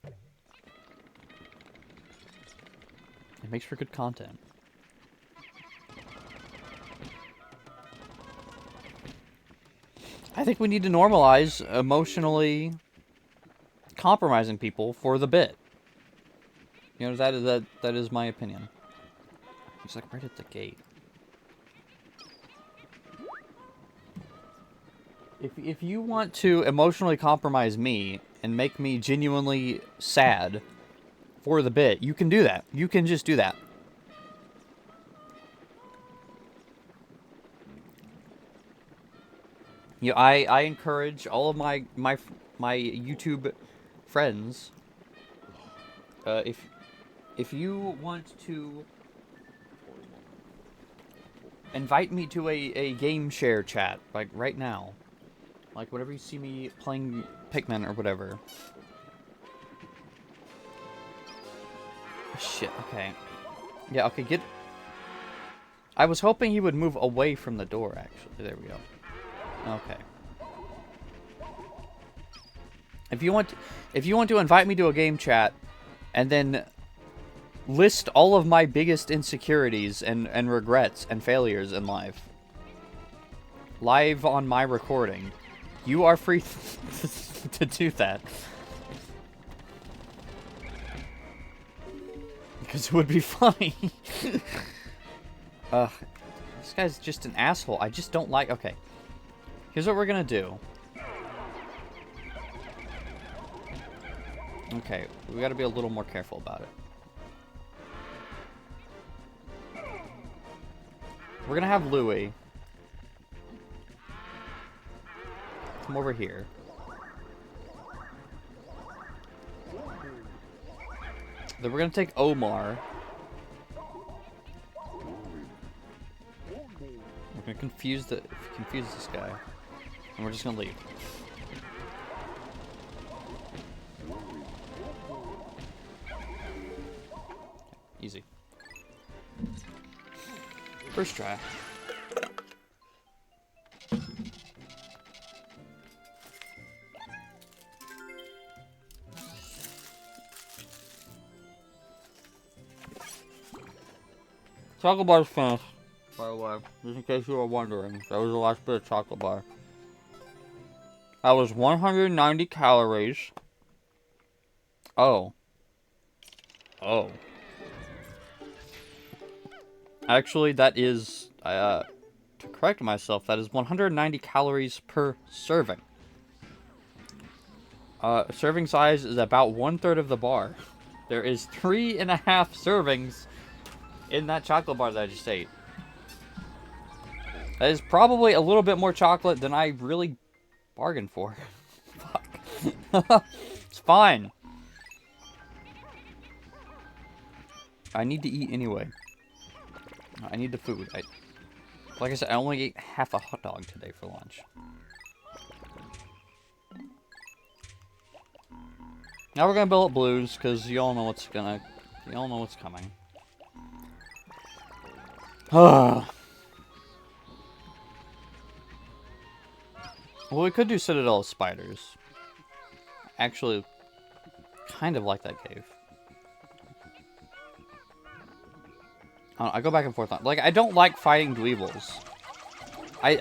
A: It makes for good content. I think we need to normalize emotionally compromising people for the bit. You know, that is my opinion. He's like right at the gate. If you want to emotionally compromise me and make me genuinely sad for the bit, you can do that. You can just do that. You know, I encourage all of my YouTube friends, if you want to invite me to a game share chat, like right now, like whenever you see me playing Pikmin or whatever. Shit, okay. Yeah, okay, get... I was hoping he would move away from the door, actually. There we go. Okay. If you want to invite me to a game chat and then list all of my biggest insecurities and regrets and failures in life live on my recording, you are free to do that. Because it would be funny. This guy's just an asshole. I just don't like... Okay. Here's what we're gonna do. Okay, we gotta be a little more careful about it. We're gonna have Louie come over here. Then we're gonna take Omar. We're gonna confuse this guy. And we're just gonna leave. Easy. First try. Chocolate bar's finished, by the way, just in case you were wondering. That was the last bit of chocolate bar. That was 190 calories. Oh. Oh. Actually, that is, to correct myself, that is 190 calories per serving. Serving size is about 1/3 of the bar. There is 3.5 servings in that chocolate bar that I just ate. That is probably a little bit more chocolate than I really bargained for. Fuck. It's fine. I need to eat anyway. I need the food. Like I said, I only ate half a hot dog today for lunch. Now we're gonna build up blues, because you all know what's coming. Well, we could do Citadel of Spiders. Actually, kind of like that cave. I go back and forth on. Like, I don't like fighting dweebles. I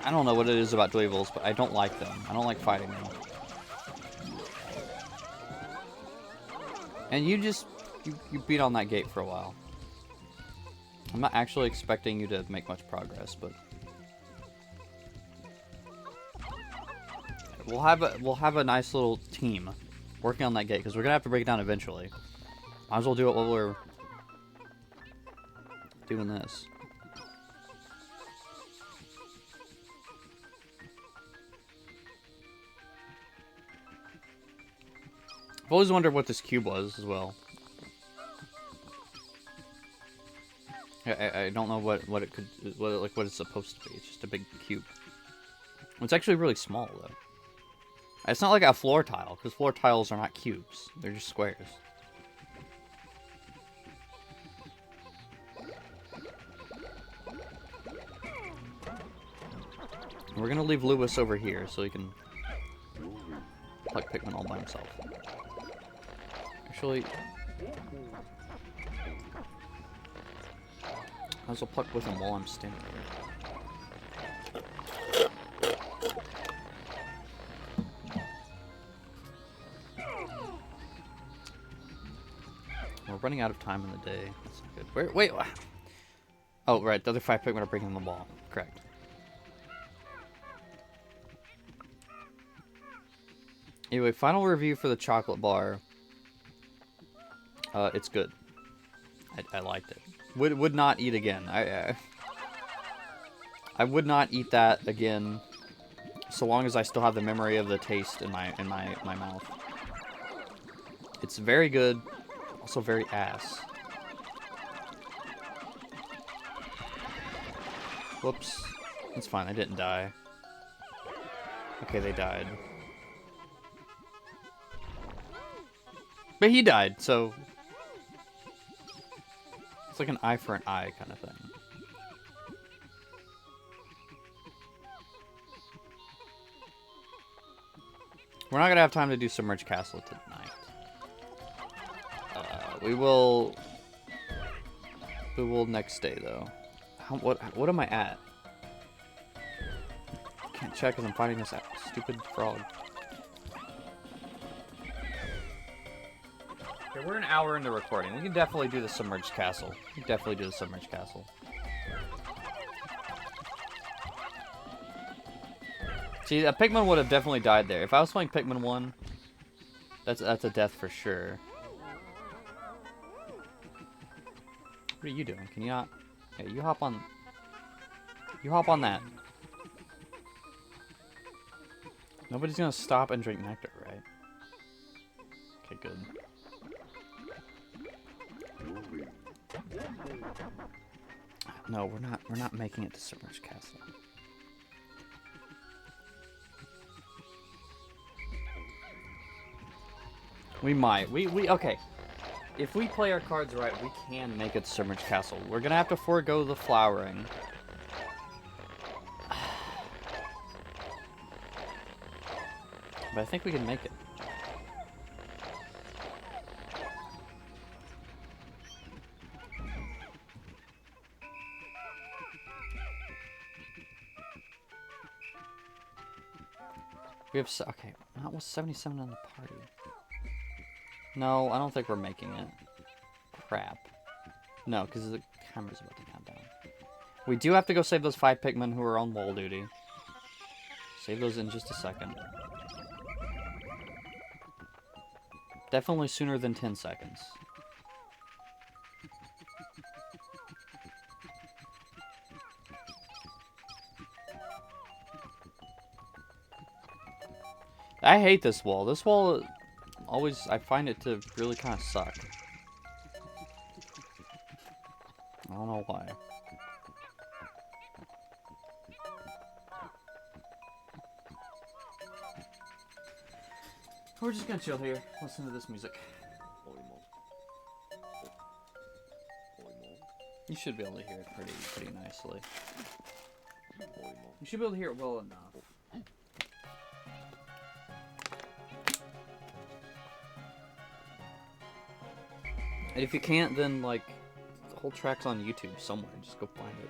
A: don't know what it is about dweebles, but I don't like them. I don't like fighting them. And you beat on that gate for a while. I'm not actually expecting you to make much progress, but we'll have a nice little team working on that gate, because we're gonna have to break it down eventually. Might as well do it while we're doing this. I've always wondered what this cube was as well. I don't know what it's supposed to be. It's just a big cube. It's actually really small though. It's not like a floor tile, because floor tiles are not cubes. They're just squares. We're gonna leave Lewis over here so he can pluck Pikmin all by himself. Actually, I will pluck with him while I'm standing here. We're running out of time in the day. That's not good. Wait. Oh, right. The other 5 Pikmin are bringing the ball. Correct. Anyway, final review for the chocolate bar. It's good. I liked it. Would not eat again. I would not eat that again, so long as I still have the memory of the taste in my mouth. It's very good, also very ass. Whoops. It's fine. I didn't die. Okay, they died. But he died, so it's like an eye for an eye kind of thing. We're not gonna have time to do Submerged Castle tonight. We will next day though. What am I at? Can't check because I'm fighting this stupid frog. Okay, we're an hour into recording. We can definitely do the Submerged Castle. We can definitely do the Submerged Castle. See, a Pikmin would have definitely died there. If I was playing Pikmin 1, that's a death for sure. What are you doing? Can you not? Hey, you hop on. You hop on that. Nobody's gonna stop and drink nectar, right? Okay, good. No, we're not making it to Submerged Castle. We might. Okay. If we play our cards right, we can make it to Submerged Castle. We're gonna have to forego the flowering. But I think we can make it. We have, okay, that was 77 on the party. No, I don't think we're making it. Crap. No, because the camera's about to count down. We do have to go save those 5 Pikmin who are on wall duty. Save those in just a second. Definitely sooner than 10 seconds. I hate this wall. This wall always, I find it to really kind of suck. I don't know why. We're just gonna chill here, listen to this music. You should be able to hear it pretty nicely. You should be able to hear it well enough. And if you can't, then like the whole track's on YouTube somewhere. Just go find it.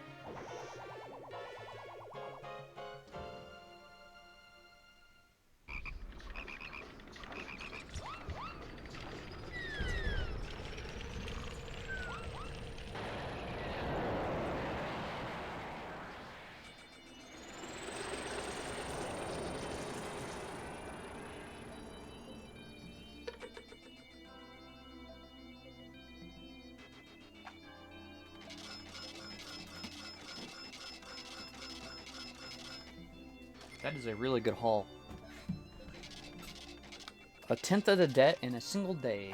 A: That is a really good haul. A tenth of the debt in a single day.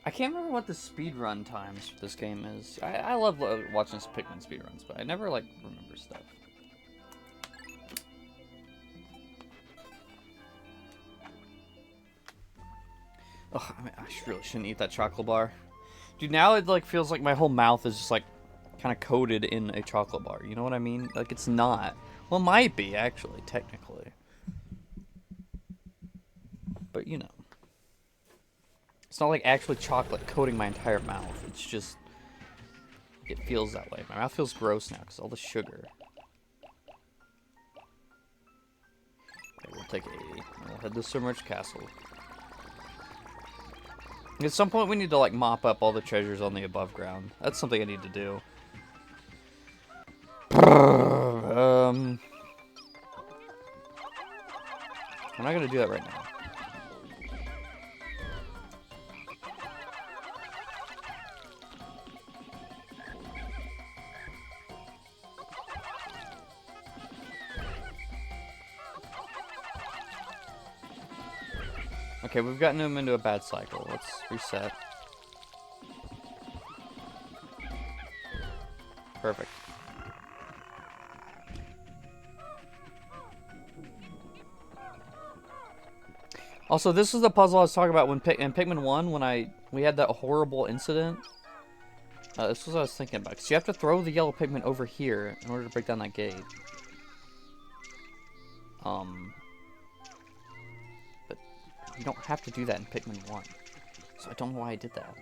A: I can't remember what the speedrun times for this game is. I love watching Pikmin speedruns, but I never like remember stuff. Oh, I mean, I really shouldn't eat that chocolate bar. Dude, now it like feels like my whole mouth is just like kind of coated in a chocolate bar. You know what I mean? Like it's not. Well, it might be actually, technically. But you know. It's not like actually chocolate coating my entire mouth. It's just, it feels that way. My mouth feels gross now because all the sugar. Okay, we'll take we'll head to Submerged Castle. At some point we need to like mop up all the treasures on the above ground. That's something I need to do. I'm not gonna do that right now. Okay, we've gotten him into a bad cycle. Let's reset. Perfect. Also, this is the puzzle I was talking about when in Pikmin 1 when we had that horrible incident. This was what I was thinking about. Because you have to throw the yellow Pikmin over here in order to break down that gate. But you don't have to do that in Pikmin 1. So I don't know why I did that.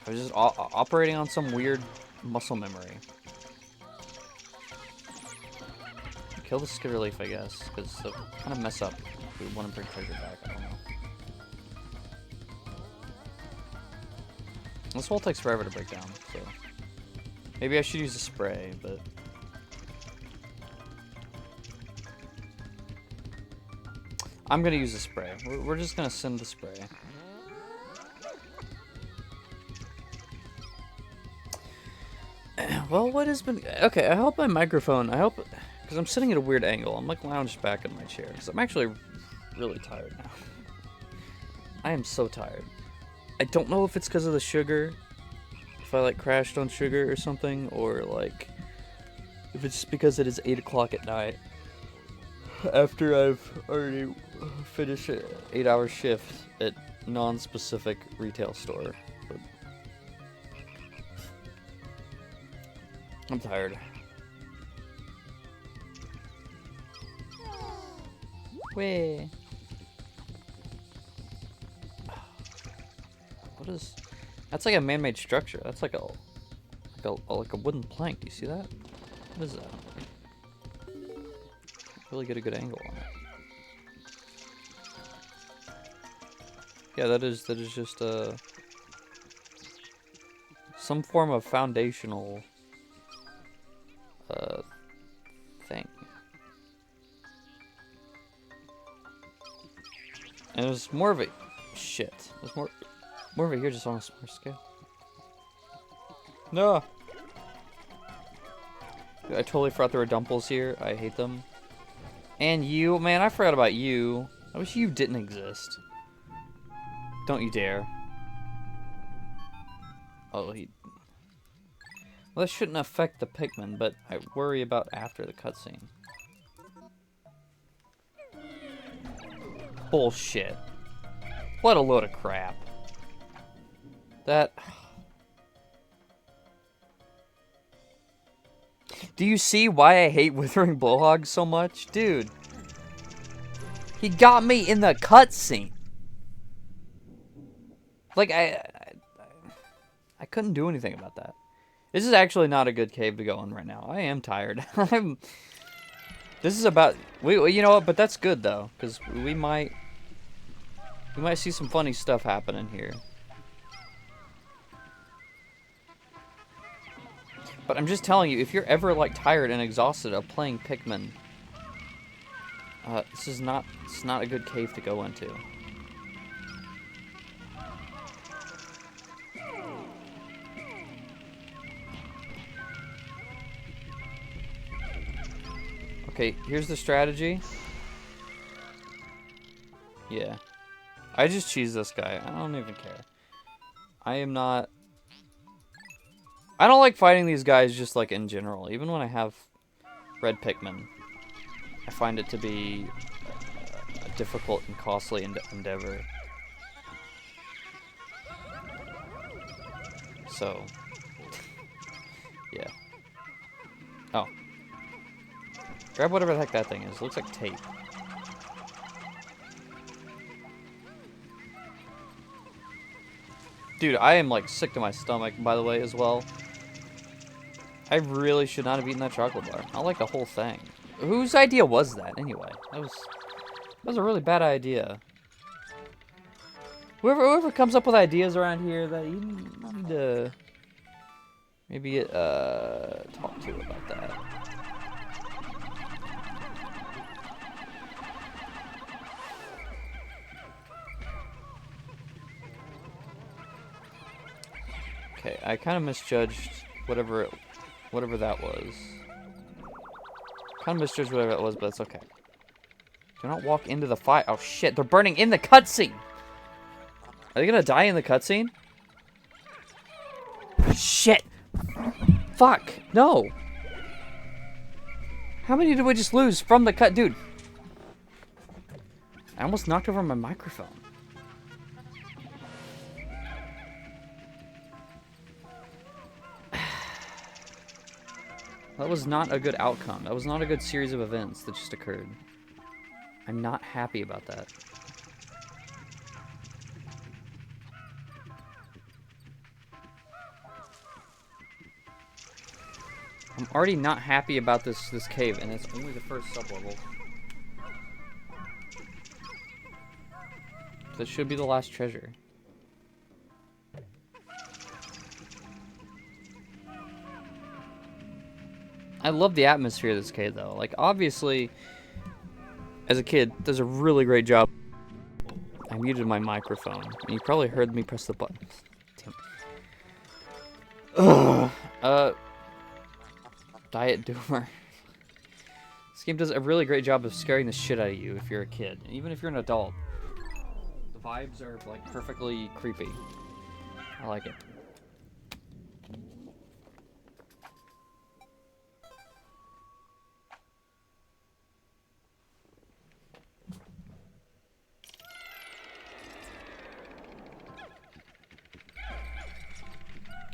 A: I was just operating on some weird muscle memory. Kill the Skitterleaf, I guess, because they'll kind of mess up if we want to bring treasure back. I don't know. This wall takes forever to break down, so maybe I should use a spray, but I'm gonna use a spray. We're just gonna send the spray. Well, what has been... Okay, I hope my microphone... I hope... Because I'm sitting at a weird angle. I'm like lounged back in my chair. Because I'm actually really tired now. I am so tired. I don't know if it's because of the sugar. If I like crashed on sugar or something. Or like... If it's just because it is 8 o'clock at night. After I've already finished an 8-hour shift at non-specific retail store. But I'm tired. Way. What is? That's like a man-made structure. That's like a wooden plank. Do you see that? What is that? Really get a good angle on it. Yeah, that is just some form of foundational thing. And there's more of it. Shit. There's more of it here, just on a smaller scale. No. Dude, I totally forgot there were dumples here. I hate them. And you, man, I forgot about you. I wish you didn't exist. Don't you dare. Oh, he... Well, that shouldn't affect the Pikmin, but I worry about after the cutscene. Bullshit. What a load of crap. That... Do you see why I hate Withering Blowhog so much? Dude. He got me in the cutscene. Like, I couldn't do anything about that. This is actually not a good cave to go in right now. I am tired. This is about... You know what? But that's good, though. Because we might see some funny stuff happening here. But I'm just telling you, if you're ever, like, tired and exhausted of playing Pikmin, it's not a good cave to go into. Okay, here's the strategy. Yeah. I just cheese this guy. I don't even care. I am not... I don't like fighting these guys just like in general. Even when I have red Pikmin, I find it to be a difficult and costly endeavor. So, yeah. Oh. Grab whatever the heck that thing is. It looks like tape. Dude, I am like sick to my stomach, by the way, as well. I really should not have eaten that chocolate bar. Not like the whole thing. Whose idea was that, anyway? That was a really bad idea. Whoever comes up with ideas around here, that you need to maybe talk to about that. Okay, I kind of misjudged whatever that was. Kind of misjudged whatever it was, but it's okay. Do not walk into the fire. Oh shit, they're burning in the cutscene! Are they gonna die in the cutscene? Shit! Fuck! No! How many did we just lose from the cut? Dude! I almost knocked over my microphone. That was not a good outcome. That was not a good series of events that just occurred. I'm not happy about that. I'm already not happy about this cave, and it's only the first sublevel. This should be the last treasure. I love the atmosphere of this cave, though. Like, obviously, as a kid, does a really great job. I muted my microphone, and you probably heard me press the button. Damn. Ugh. Diet Doomer. This game does a really great job of scaring the shit out of you if you're a kid. And even if you're an adult. The vibes are, like, perfectly creepy. I like it.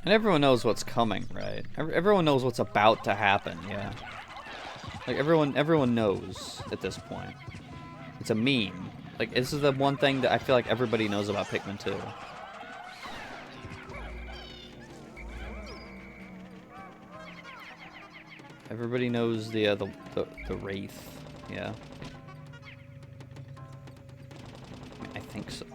A: And everyone knows what's coming, right? Everyone knows what's about to happen, yeah. Like, everyone knows at this point. It's a meme. Like, this is the one thing that I feel like everybody knows about Pikmin 2. Everybody knows the Wraith, yeah. I think so.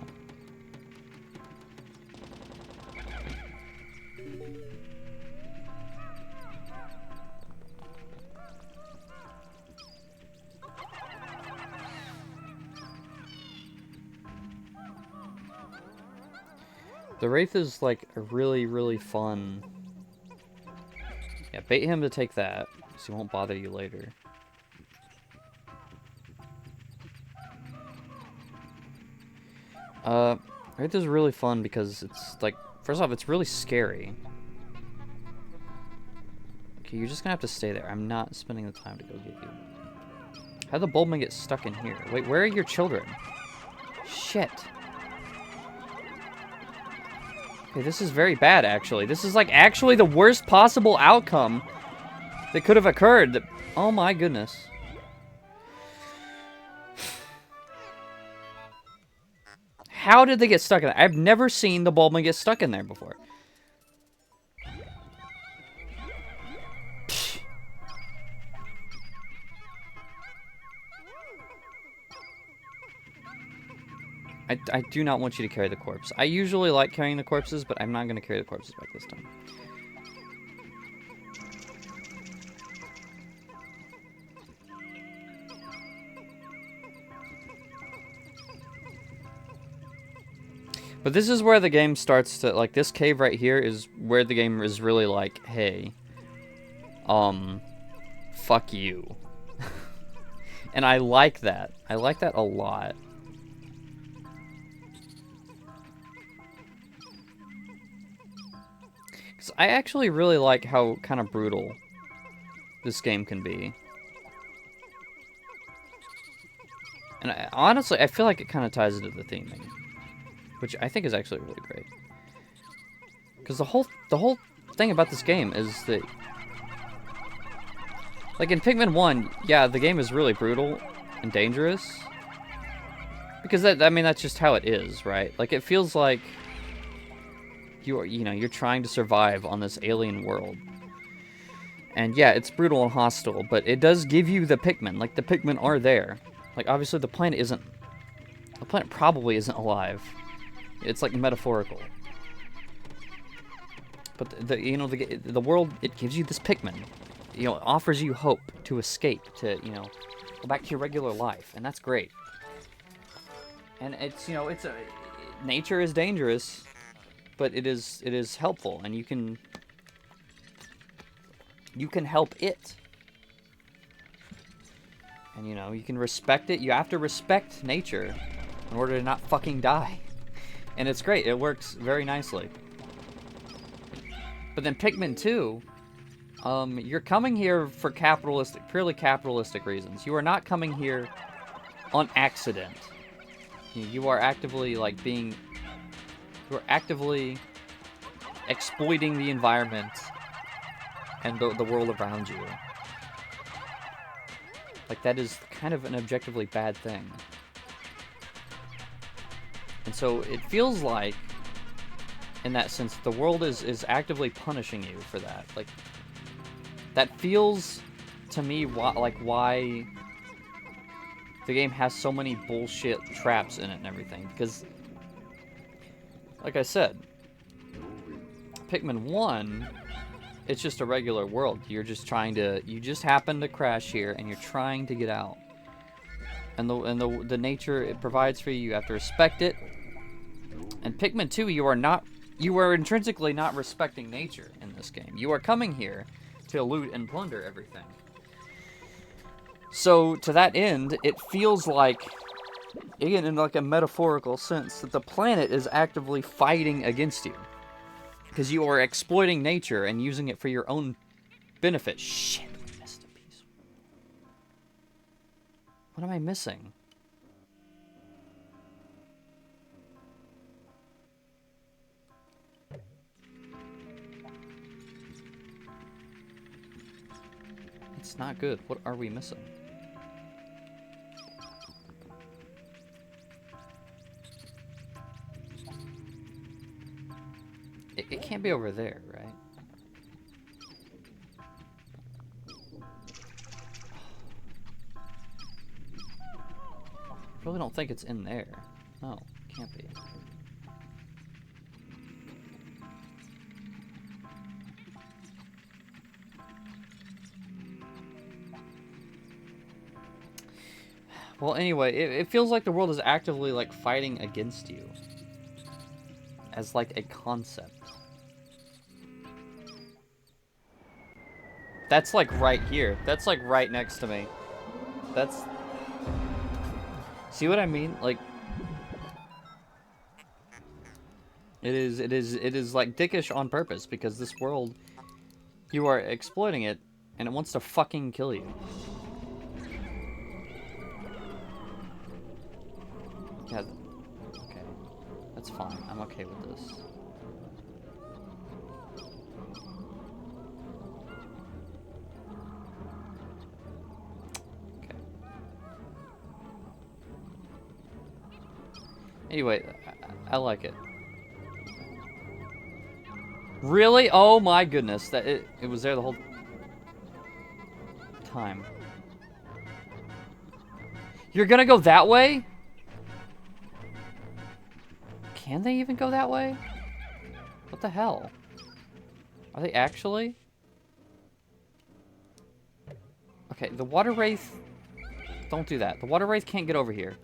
A: The Wraith is, like, a really, really fun... Yeah, bait him to take that, so he won't bother you later. Wraith is really fun because it's, like, first off, it's really scary. Okay, you're just gonna have to stay there. I'm not spending the time to go get you. How'd the Bulbman get stuck in here? Wait, where are your children? Shit. Okay, this is very bad, actually. This is, like, actually the worst possible outcome that could have occurred. Oh, my goodness. How did they get stuck in there? I've never seen the Bulbman get stuck in there before. I do not want you to carry the corpse. I usually like carrying the corpses, but I'm not going to carry the corpses back this time. But this is where the game starts to, like, this cave right here is where the game is really like, hey, fuck you. And I like that. I like that a lot. Because I actually really like how kind of brutal this game can be. And honestly, I feel like it kind of ties into the theming, which I think is actually really great. Because the whole thing about this game is that, like in Pikmin 1, yeah, the game is really brutal and dangerous. Because I mean, that's just how it is, right? Like, it feels like you're trying to survive on this alien world. And yeah, it's brutal and hostile, but it does give you the Pikmin. Like, the Pikmin are there. Like, obviously the planet probably isn't alive. It's like metaphorical. But the world, it gives you this Pikmin. It offers you hope to escape, to, go back to your regular life, and that's great. And it's, nature is dangerous, but it is helpful, and you can help it. And, you can respect it. You have to respect nature in order to not fucking die. And it's great. It works very nicely. But then Pikmin 2, you're coming here for purely capitalistic reasons. You are not coming here on accident. You are actively, you are actively exploiting the environment and the world around you. Like, that is kind of an objectively bad thing. And so it feels like, in that sense, the world is actively punishing you for that. Like, that feels to me why the game has so many bullshit traps in it and everything. Because, like I said, Pikmin 1, it's just a regular world. You just happen to crash here and you're trying to get out. And the nature it provides for you, you have to respect it. And Pikmin 2, you are intrinsically not respecting nature in this game. You are coming here to loot and plunder everything. So, to that end, it feels like, again, in like a metaphorical sense, that the planet is actively fighting against you. Because you are exploiting nature and using it for your own benefit. Shit, we missed a piece. What am I missing? It's not good. What are we missing? It can't be over there, right? I really don't think it's in there. No, can't be. Well, anyway, it feels like the world is actively, like, fighting against you. as like a concept. That's like right here. That's like right next to me. That's... See what I mean? Like, it is like dickish on purpose, because this world, you are exploiting it, and it wants to fucking kill you. Yeah, okay. That's fine. I'm okay with this. Okay. Anyway, I like it. Really? Oh my goodness. That it was there the whole time. You're gonna go that way? Can they even go that way? What the hell? Are they actually? Okay, the water wraith... Don't do that. The water wraith can't get over here.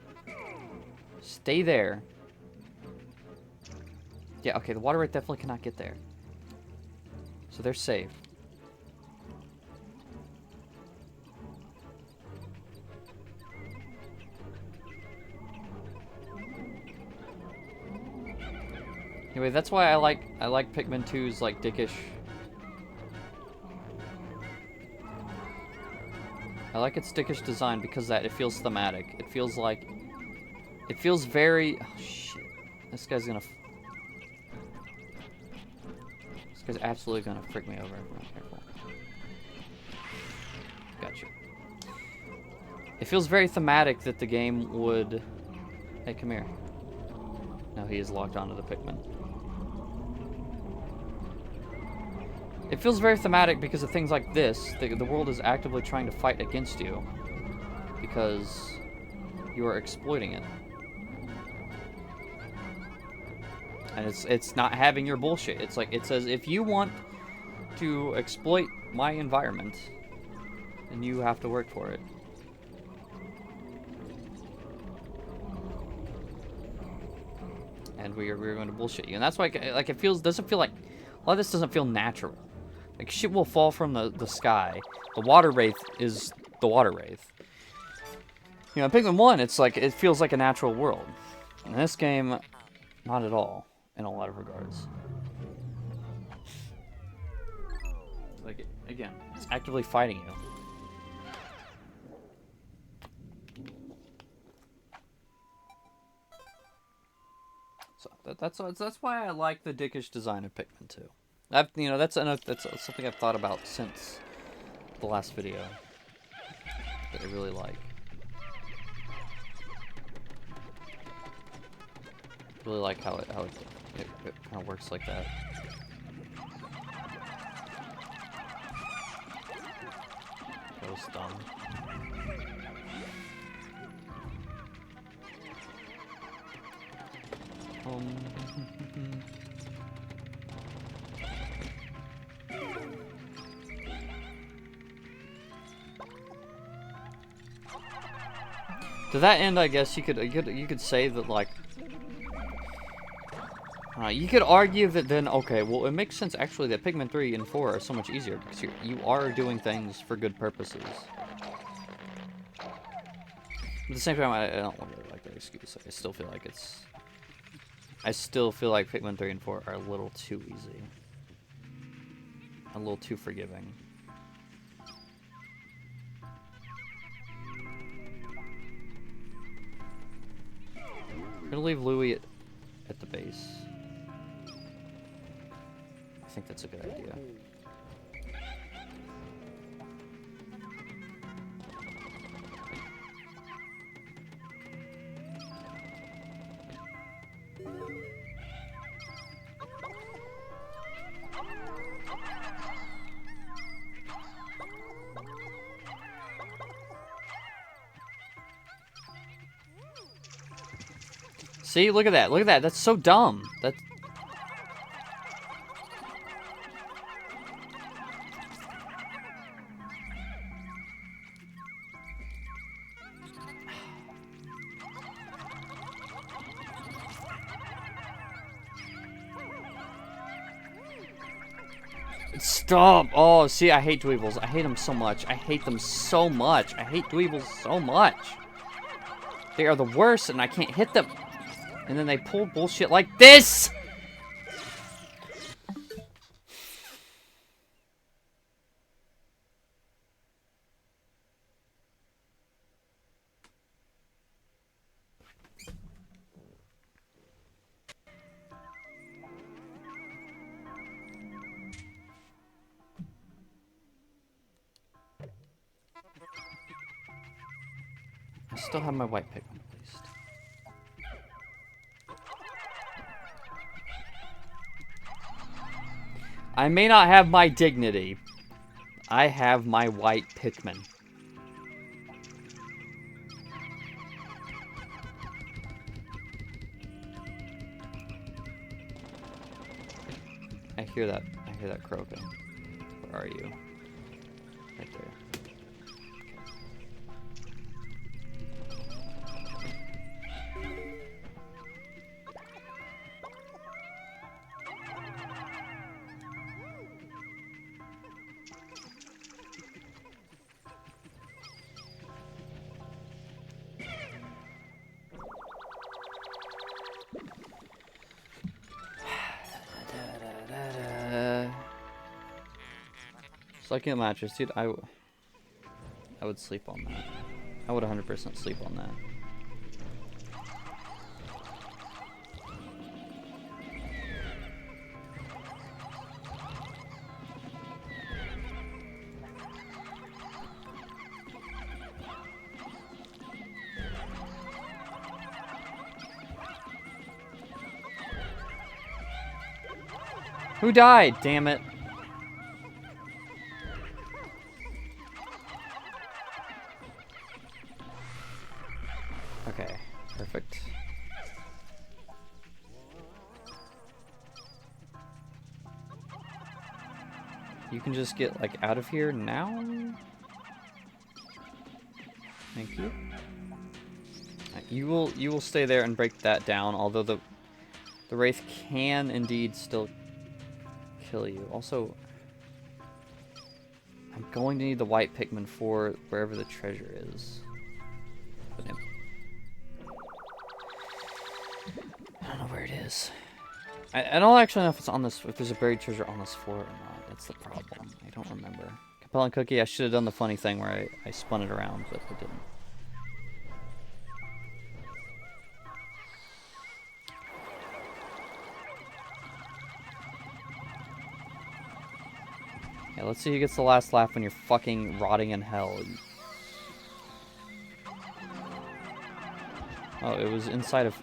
A: Stay there. Yeah, okay, the water wraith definitely cannot get there. So they're safe. Anyway, that's why I like Pikmin 2's like dickish. I like its dickish design because that it feels thematic. It feels like it feels very... Oh shit. This guy's gonna... This guy's absolutely gonna frick me over. I'm not careful. Gotcha. It feels very thematic that the game would... Hey, come here. Now he is locked onto the Pikmin. It feels very thematic because of things like this. The world is actively trying to fight against you because you are exploiting it. And it's not having your bullshit. It's like, it says, if you want to exploit my environment, then you have to work for it. And we're going to bullshit you. And that's why, like, it doesn't feel like, a lot of this doesn't feel natural. Like, shit will fall from the sky. The water wraith is the water wraith. You know, in Pikmin 1, it's like, it feels like a natural world. In this game, not at all, in a lot of regards. Like, again, it's actively fighting you. So that's why I like the dickish design of Pikmin 2. That's something I've thought about since the last video that I really like. Really like how it kind of works like that. That was dumb. To that end, I guess you could say that, like, you could argue that then, okay, well, it makes sense actually that Pikmin 3 and 4 are so much easier because you are doing things for good purposes. But at the same time, I don't really like that excuse. I still feel like Pikmin 3 and 4 are a little too easy. A little too forgiving. We're gonna leave Louie at the base. I think that's a good idea. See, look at that. Look at that. That's so dumb. That's... Stop! Oh, see, I hate dweebles. I hate them so much. I hate them so much. I hate dweebles so much. They are the worst, and I can't hit them. And then they pull bullshit like this! I still have my white Pikmin, at least. I may not have my dignity. I have my white Pikmin. I hear that. I hear that croaking. Where are you? Right there. Succulent mattress, dude. I would sleep on that. I would 100% sleep on that. Who died? Damn it. Okay, perfect. You can just get, like, out of here now? Thank you. You will stay there and break that down, although the Wraith can indeed still kill you. Also, I'm going to need the white Pikmin for wherever the treasure is. But I don't know where it is. I don't actually know if it's on this, if there's a buried treasure on this floor or not. That's the problem. I don't remember. Compelling Cookie, I should have done the funny thing where I spun it around, but I didn't. Yeah, let's see who gets the last laugh when you're fucking rotting in hell. Oh, it was inside of...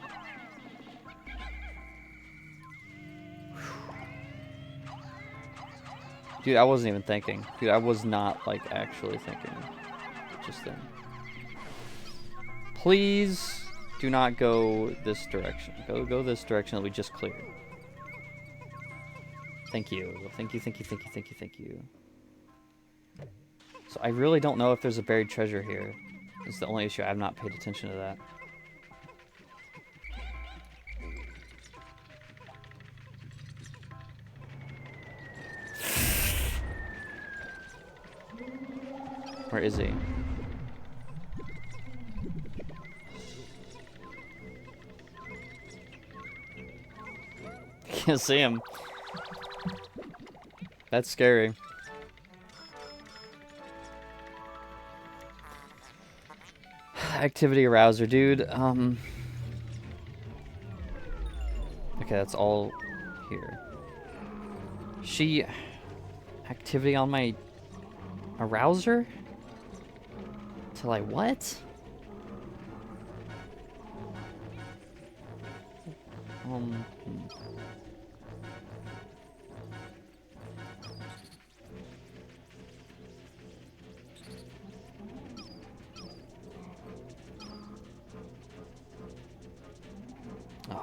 A: Dude, I wasn't even thinking. Dude, I was not, like, actually thinking. Just then. Please do not go this direction. Go this direction that we just cleared. Thank you. Thank you, thank you, thank you, thank you, thank you. So I really don't know if there's a buried treasure here. It's the only issue. I have not paid attention to that. Where is he? Can't see him. That's scary. Activity arouser, dude. Okay, that's all here. Activity on my arouser? Till I what? Oh,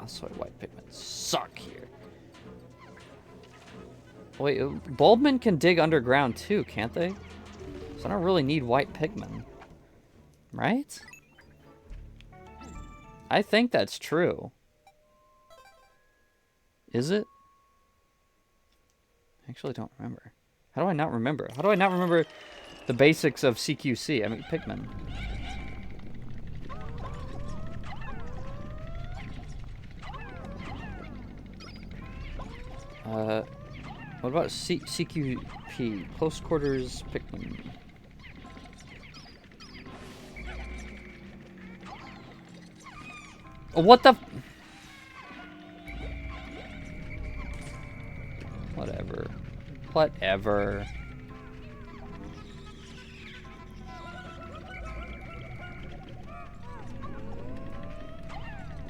A: that's why white Pikmin suck here. Wait, Bulbmin can dig underground too, can't they? So I don't really need white Pikmin. Right? I think that's true. Is it? I actually don't remember. How do I not remember? How do I not remember the basics of CQC? I mean, Pikmin. What about CQP? Close quarters Pikmin. What the? Whatever. Whatever.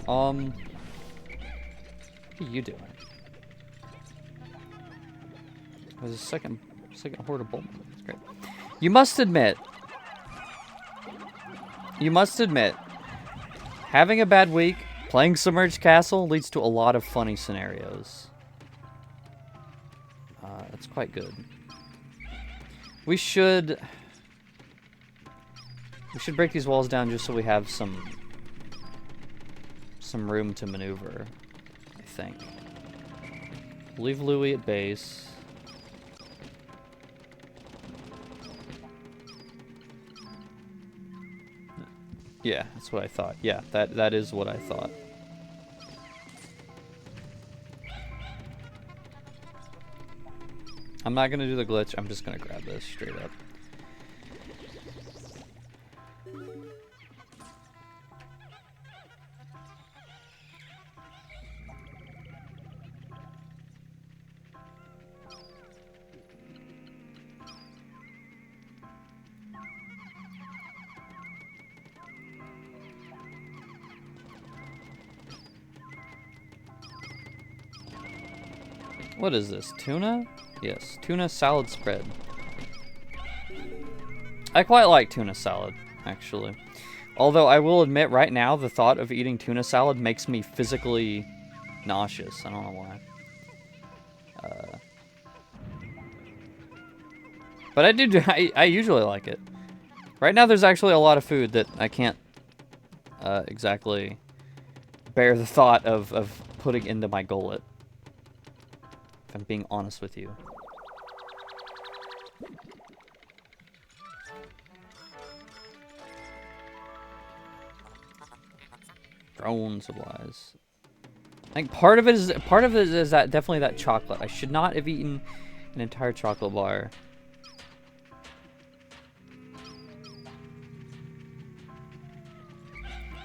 A: What are you doing? There's a second horde of Boltman. That's great. You must admit, having a bad week, playing Submerged Castle leads to a lot of funny scenarios. That's quite good. We should break these walls down just so we have some room to maneuver, I think. Leave Louis at base. Yeah, that's what I thought. Yeah, that is what I thought. I'm not gonna do the glitch, I'm just gonna grab this straight up. What is this? Tuna? Yes, tuna salad spread. I quite like tuna salad, actually. Although I will admit right now, the thought of eating tuna salad makes me physically nauseous. I don't know why. But I usually like it. Right now there's actually a lot of food that I can't exactly bear the thought of putting into my gullet. If I'm being honest with you. Drone supplies. I think part of it is that definitely that chocolate. I should not have eaten an entire chocolate bar.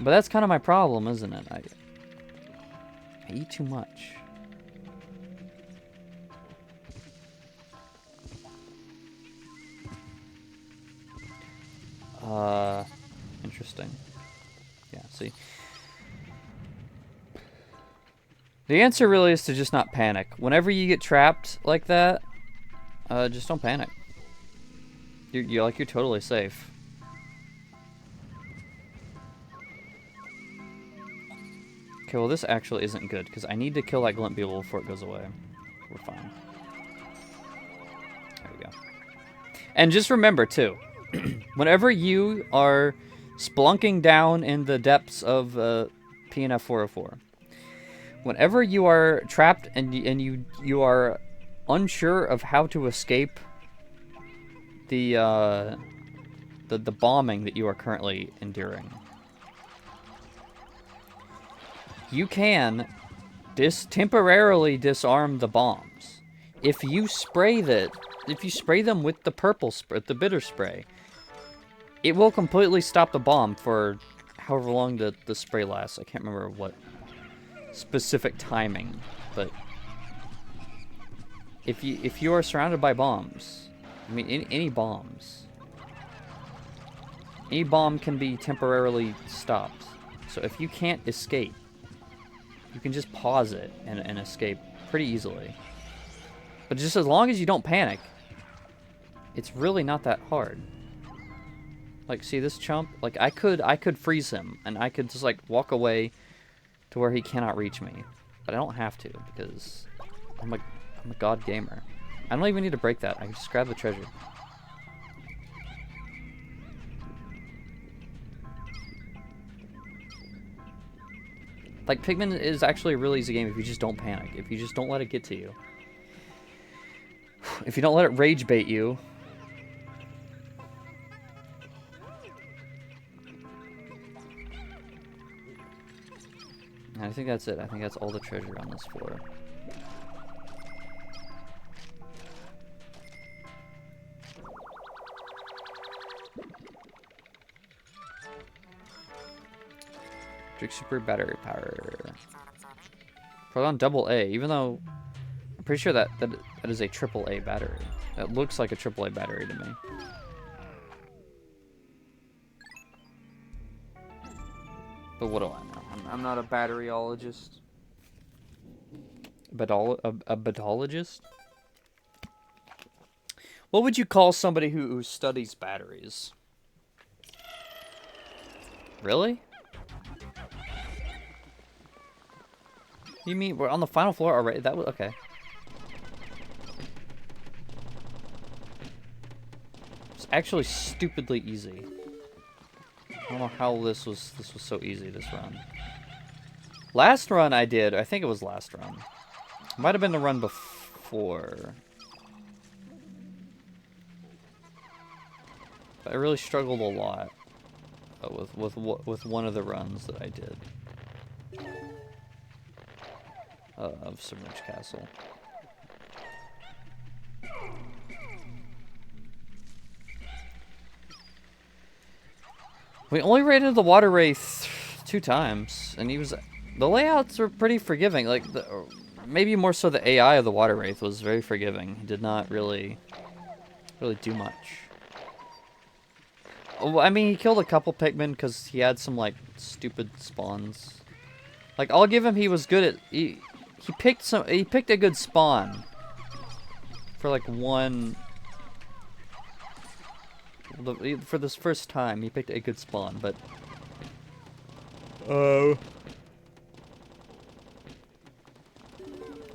A: But that's kind of my problem, isn't it? I eat too much. Interesting. Yeah, see. The answer really is to just not panic. Whenever you get trapped like that, just don't panic. You're totally safe. Okay, well this actually isn't good, because I need to kill that glint beetle before it goes away. We're fine. There we go. And just remember, too, whenever you are splunking down in the depths of PNF 404, whenever you are trapped and you are unsure of how to escape the bombing that you are currently enduring, you can temporarily disarm the bombs. If you spray them with the purple spray, the bitter spray, it will completely stop the bomb for however long the spray lasts. I can't remember what specific timing, but if you are surrounded by bombs, I mean any bombs, any bomb can be temporarily stopped. So if you can't escape, you can just pause it and escape pretty easily. But just as long as you don't panic, it's really not that hard. Like, see this chump? Like, I could freeze him, and I could just, like, walk away to where he cannot reach me. But I don't have to, because I'm a god gamer. I don't even need to break that. I can just grab the treasure. Like, Pikmin is actually a really easy game if you just don't panic. If you just don't let it get to you. If you don't let it rage bait you. I think that's it. I think that's all the treasure on this floor. Drink super battery power. Put on double A, even though I'm pretty sure that is a triple A battery. That looks like a triple A battery to me. But what do I know? I'm not a batteryologist. A batologist? What would you call somebody who studies batteries? Really? You mean we're on the final floor already? That was okay. It's actually stupidly easy. I don't know how this was so easy this run. Last run I did, I think it was last run. Might have been the run before. But I really struggled a lot with one of the runs that I did. Of Submerged Castle. We only ran into the water wraith 2 times, and the layouts were pretty forgiving. Like maybe more so the AI of the water wraith was very forgiving. He did not really do much. Oh, I mean, he killed a couple Pikmin because he had some like stupid spawns. Like I'll give him, he was good at he picked a good spawn for like one. For this first time, he picked a good spawn, but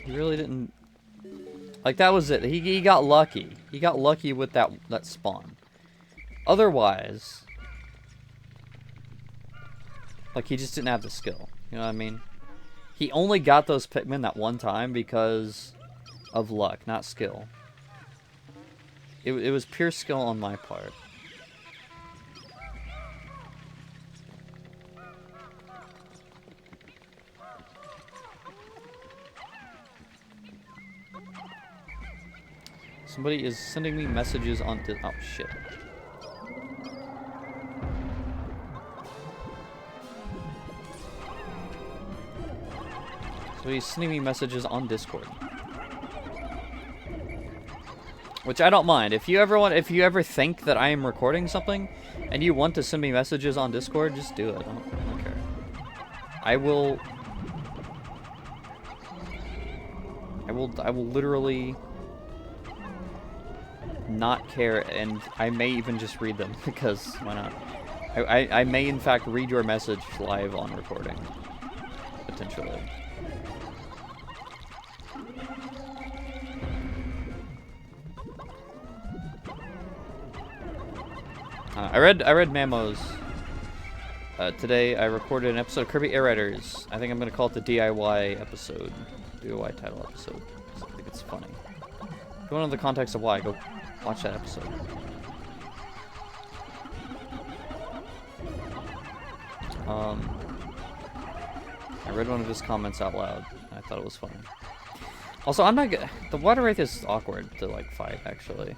A: he really didn't. Like that was it. He got lucky. He got lucky with that spawn. Otherwise, like he just didn't have the skill. You know what I mean? He only got those Pikmin that one time because of luck, not skill. It was pure skill on my part. Somebody is sending me messages on oh shit. So he's sending me messages on Discord. Which I don't mind. If you ever think that I am recording something and you want to send me messages on Discord, just do it. I don't care. I will literally not care, and I may even just read them because why not? I may in fact read your message live on recording. Potentially. I read Mamo's. Today I recorded an episode of Kirby Air Raiders. I think I'm gonna call it the DIY episode, DIY title episode. I think it's funny. Going into the context of why, go watch that episode. I read one of his comments out loud. I thought it was funny. Also, I'm not good. The water wraith is awkward to like fight, actually.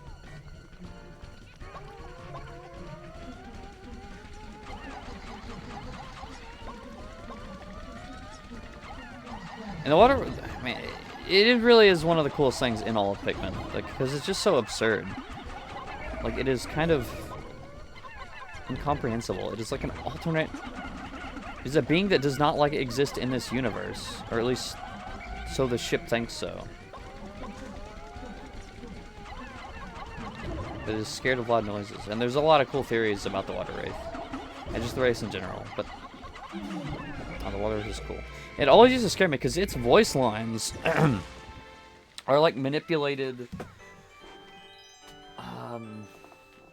A: And the water, man, it really is one of the coolest things in all of Pikmin, like, because it's just so absurd. Like, it is kind of incomprehensible. It is like an alternate. It's a being that does not like exist in this universe, or at least so the ship thinks so. It is scared of loud noises, and there's a lot of cool theories about the water wraith, and just the race in general. But the water wraith is cool. It always used to scare me because its voice lines are like manipulated,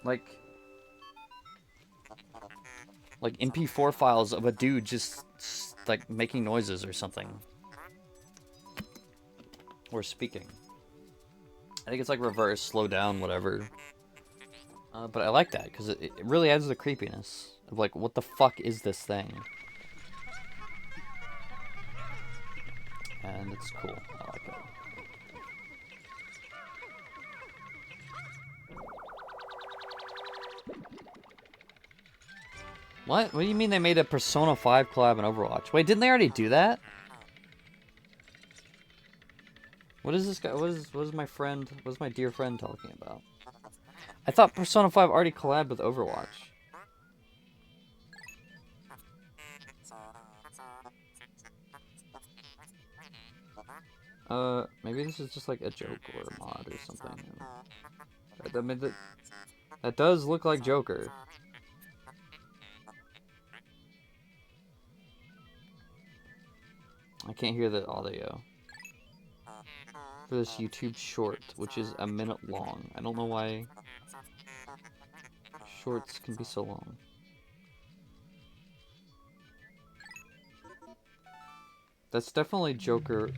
A: like MP4 files of a dude just like making noises or something, or speaking. I think it's like reverse, slow down, whatever. But I like that, because it really adds to the creepiness of like, what the fuck is this thing? And it's cool. I like it. What? What do you mean they made a Persona 5 collab in Overwatch? Wait, didn't they already do that? What is this guy? What is my friend? What is my dear friend talking about? I thought Persona 5 already collabed with Overwatch. Maybe this is just like a joke or a mod or something. I mean, that does look like Joker. I can't hear the audio for this YouTube short, which is a minute long. I don't know why shorts can be so long. That's definitely Joker.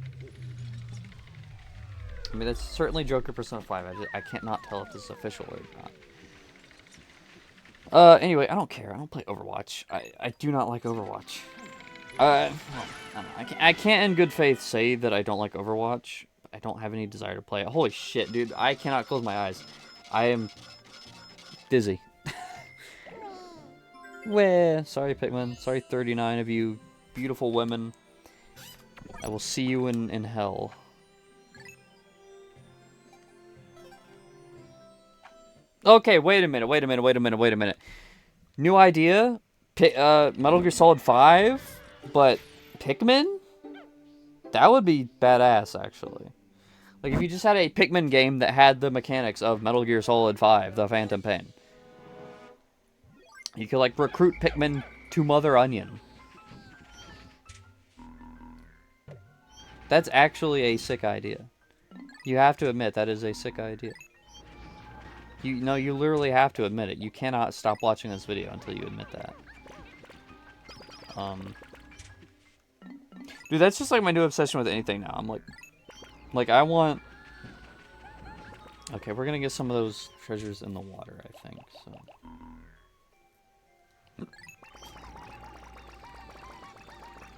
A: I mean, that's certainly Joker Persona 5. I can't not tell if this is official or not. Anyway, I don't care. I don't play Overwatch. I do not like Overwatch. Well, I don't know. I can't in good faith say that I don't like Overwatch. I don't have any desire to play it. Holy shit, dude. I cannot close my eyes. I am dizzy. Weh. Sorry, Pikmin. Sorry, 39 of you beautiful women. I will see you in hell. Okay, wait a minute. New idea? Metal Gear Solid 5? But Pikmin? That would be badass, actually. Like, if you just had a Pikmin game that had the mechanics of Metal Gear Solid 5, The Phantom Pain. You could, like, recruit Pikmin to Mother Onion. That's actually a sick idea. You have to admit that is a sick idea. You literally have to admit it. You cannot stop watching this video until you admit that. Dude, that's just like my new obsession with anything now. I'm like I want... Okay, we're gonna get some of those treasures in the water, I think, so...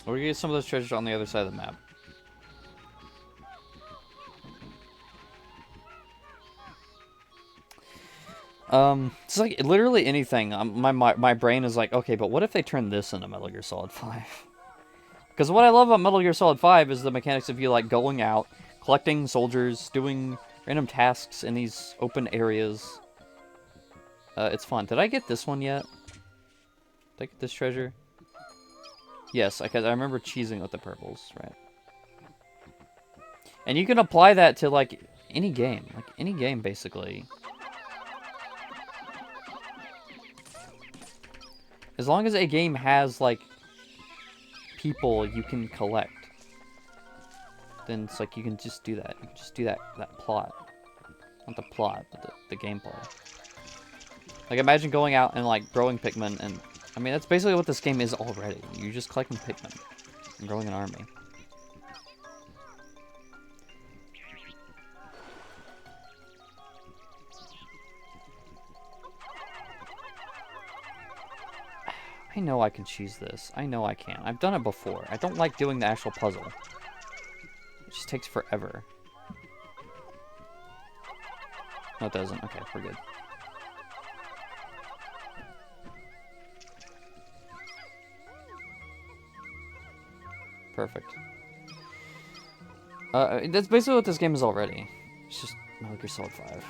A: We're gonna get some of those treasures on the other side of the map. It's like literally anything. My brain is like, okay, but what if they turn this into Metal Gear Solid 5? Because what I love about Metal Gear Solid 5 is the mechanics of you like going out, collecting soldiers, doing random tasks in these open areas. It's fun. Did I get this one yet? Did I get this treasure? Yes, because I remember cheesing with the purples, right? And you can apply that to like any game, basically. As long as a game has, like, people you can collect, then it's like you can just do that. You can just do that plot. Not the plot, but the gameplay. Like, imagine going out and, like, growing Pikmin, and... I mean, that's basically what this game is already. You're just collecting Pikmin and growing an army. I know I can cheese this. I know I can. I've done it before. I don't like doing the actual puzzle. It just takes forever. No, it doesn't. Okay, we're good. Perfect. That's basically what this game is already. It's just Metal Gear Solid 5.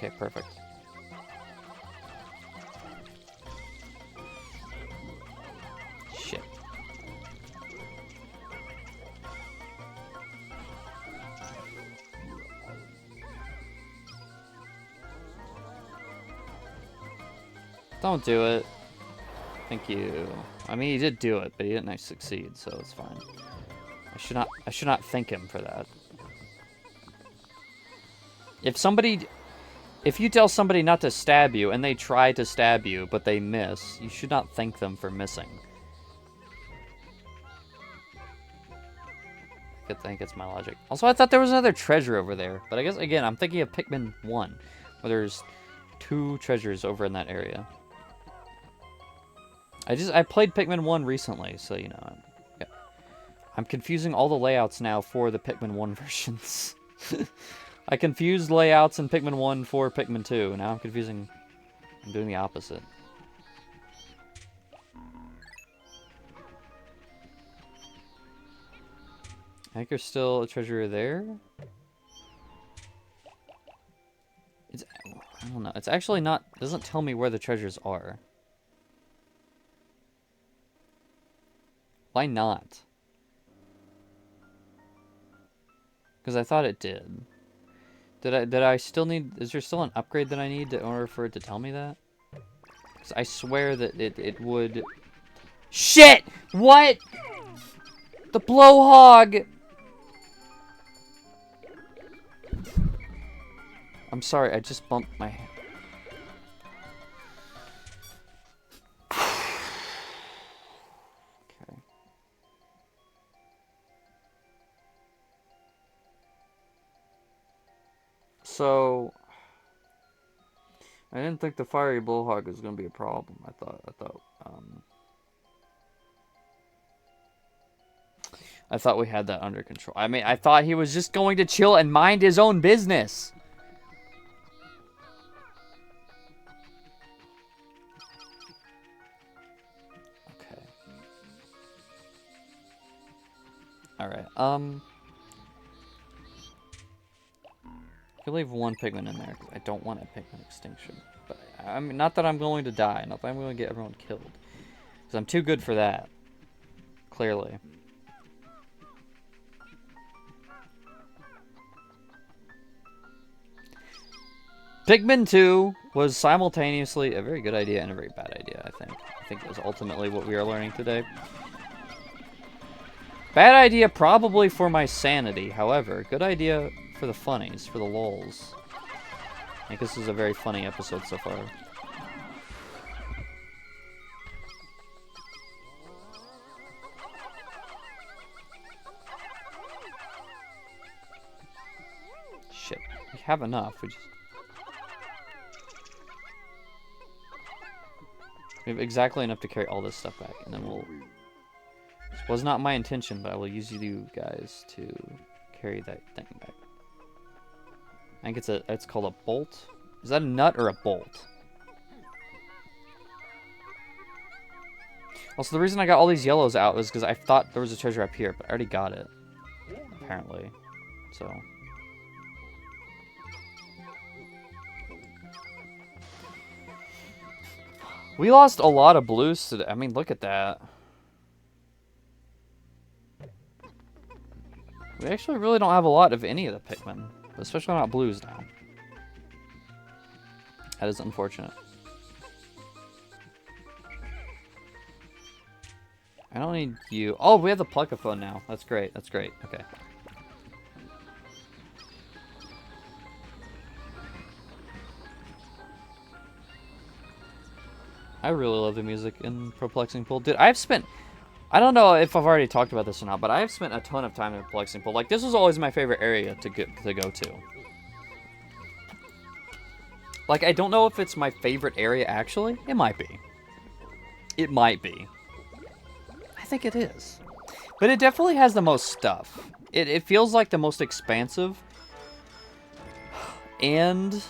A: Okay, perfect. Shit. Don't do it. Thank you. I mean, he did do it, but he didn't succeed, so it's fine. I should not thank him for that. If somebody... If you tell somebody not to stab you and they try to stab you but they miss, you should not thank them for missing. I think it's my logic. Also, I thought there was another treasure over there, but I guess, again, I'm thinking of Pikmin 1, where there's 2 treasures over in that area. I played Pikmin 1 recently, so, you know, I'm confusing all the layouts now for the Pikmin 1 versions. I confused layouts in Pikmin 1 for Pikmin 2, now I'm doing the opposite. I think there's still a treasure there. I don't know. It's actually not... It doesn't tell me where the treasures are. Why not? Because I thought it did. Did I still need... Is there still an upgrade that I need in order for it to tell me that? Because I swear that it would... Shit! What? The blowhog! I'm sorry, I just bumped my hand. Okay. So, I didn't think the fiery blowhog was going to be a problem. I thought we had that under control. I mean, I thought he was just going to chill and mind his own business. Okay. Alright, I can leave one Pikmin in there, because I don't want a Pikmin extinction. But, I mean, not that I'm going to die, not that I'm going to get everyone killed. Because I'm too good for that. Clearly. Pikmin 2 was simultaneously a very good idea and a very bad idea, I think. I think that's ultimately what we are learning today. Bad idea probably for my sanity, however, good idea for the funnies, for the lulz. I think this is a very funny episode so far. Shit, we have enough, we have exactly enough to carry all this stuff back, and then we'll... This was not my intention, but I will use you guys to carry that thing back. I think it's called a bolt. Is that a nut or a bolt? Also, the reason I got all these yellows out is because I thought there was a treasure up here, but I already got it. Apparently. So... We lost a lot of blues today. I mean, look at that. We actually really don't have a lot of any of the Pikmin. Especially not blues now. That is unfortunate. I don't need you. Oh, we have the Pluckaphone now. That's great. That's great. Okay. I really love the music in Perplexing Pool. Dude, I've spent... I don't know if I've already talked about this or not, but I have spent a ton of time in Perplexing Pool. Like, this was always my favorite area to go to. Like, I don't know if it's my favorite area, actually. It might be. It might be. I think it is. But it definitely has the most stuff. It feels like the most expansive. And...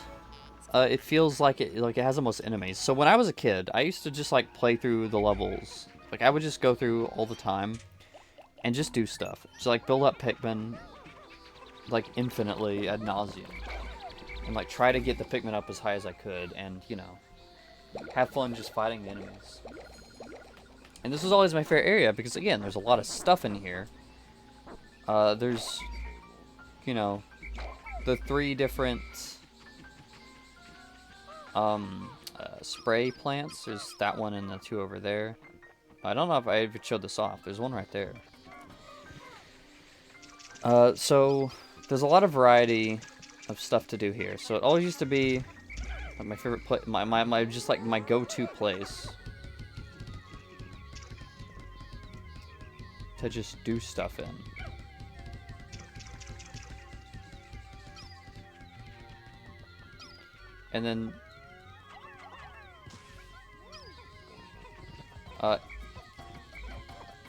A: it feels like it has the most enemies. So when I was a kid, I used to just like play through the levels. Like I would just go through all the time and just do stuff. So like build up Pikmin like infinitely ad nauseum. And like try to get the Pikmin up as high as I could and, you know, have fun just fighting the enemies. And this was always my favorite area because again, there's a lot of stuff in here. There's, you know, the 3 different spray plants. There's that one and the 2 over there. I don't know if I ever showed this off. There's one right there. So there's a lot of variety of stuff to do here. So it always used to be Like my favorite place, my just like my go-to place to just do stuff in. And then where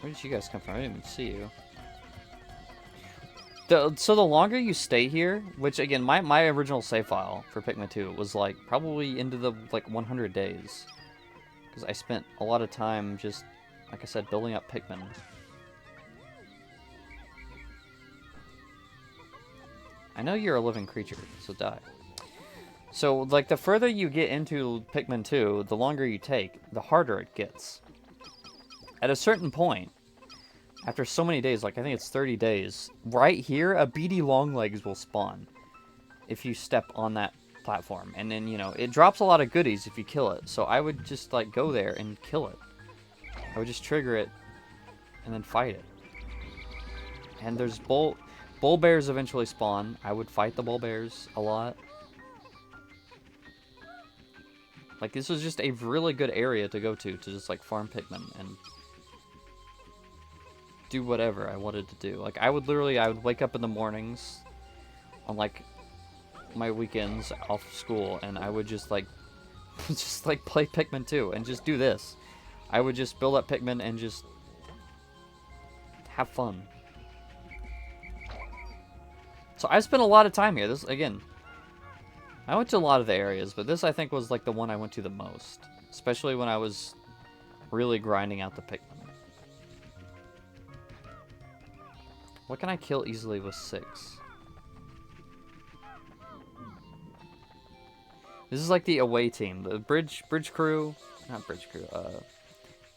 A: did you guys come from? I didn't even see you. So the longer you stay here, which again, my original save file for Pikmin 2 was like probably into the like 100 days, because I spent a lot of time just, like I said, building up Pikmin. I know you're a living creature, so die. So like the further you get into Pikmin 2, the longer you take, the harder it gets. At a certain point, after so many days, like I think it's 30 days, right here, a beady longlegs will spawn if you step on that platform. And then, you know, it drops a lot of goodies if you kill it. So I would just, like, go there and kill it. I would just trigger it and then fight it. And there's bull bears eventually spawn. I would fight the bull bears a lot. Like, this was just a really good area to go to just, like, farm Pikmin and do whatever I wanted to do. Like, I would wake up in the mornings on, like, my weekends off school, and I would just, like, play Pikmin 2 and just do this. I would just build up Pikmin and just have fun. So I spent a lot of time here. This, again, I went to a lot of the areas, but this, I think, was, like, the one I went to the most. Especially when I was really grinding out the Pikmin. What can I kill easily with 6? This is like the away team. The bridge crew. Not bridge crew.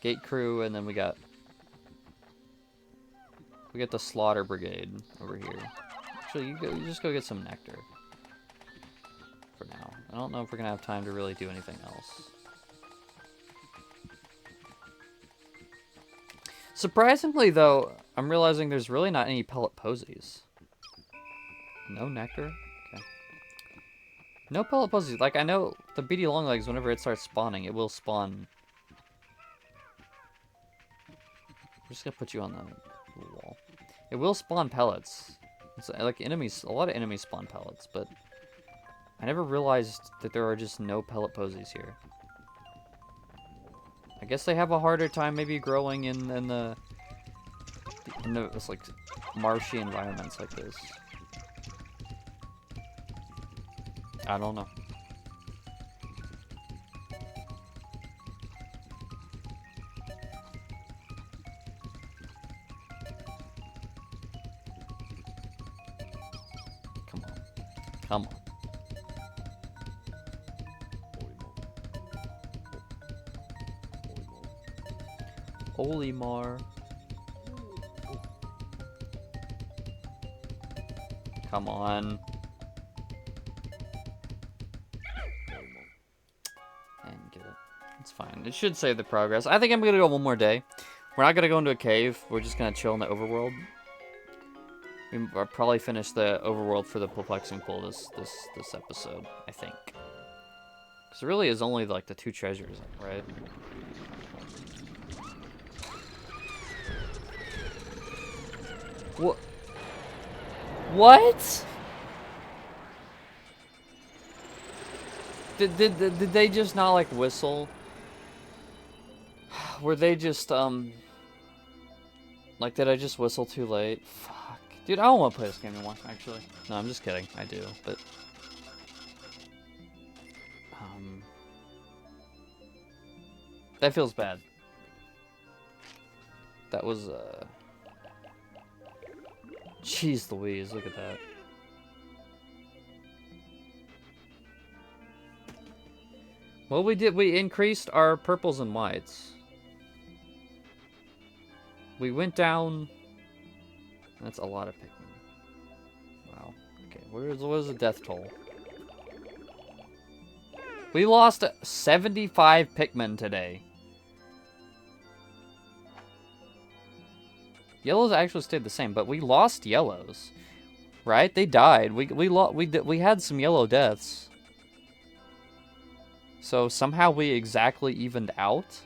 A: Gate crew, and then we got the slaughter brigade over here. Actually, you just go get some nectar. For now. I don't know if we're gonna have time to really do anything else. Surprisingly, though, I'm realizing there's really not any pellet posies. No nectar? Okay. No pellet posies. Like, I know the beady longlegs, whenever it starts spawning, it will spawn. I'm just gonna put you on the wall. It will spawn pellets. It's like enemies, a lot of enemies spawn pellets, but I never realized that there are just no pellet posies here. I guess they have a harder time maybe growing in the it's like marshy environments like this. I don't know. Come on. Come on. Olimar. Come on. And get it. It's fine. It should save the progress. I think I'm gonna go one more day. We're not gonna go into a cave. We're just gonna chill in the overworld. We'll probably finish the overworld for the perplexing pool this episode, I think. Because it really is only like the 2 treasures, right? What? What? Did they just not like whistle? Were they just like, did I just whistle too late? Fuck. Dude, I don't want to play this game anymore, actually. No, I'm just kidding. I do, but that feels bad. That was jeez Louise, look at that. Well, we increased our purples and whites. We went down. That's a lot of Pikmin. Wow. Okay, what is the death toll? We lost 75 Pikmin today. Yellows actually stayed the same, but we lost yellows, right? They died. We had some yellow deaths. So somehow we exactly evened out,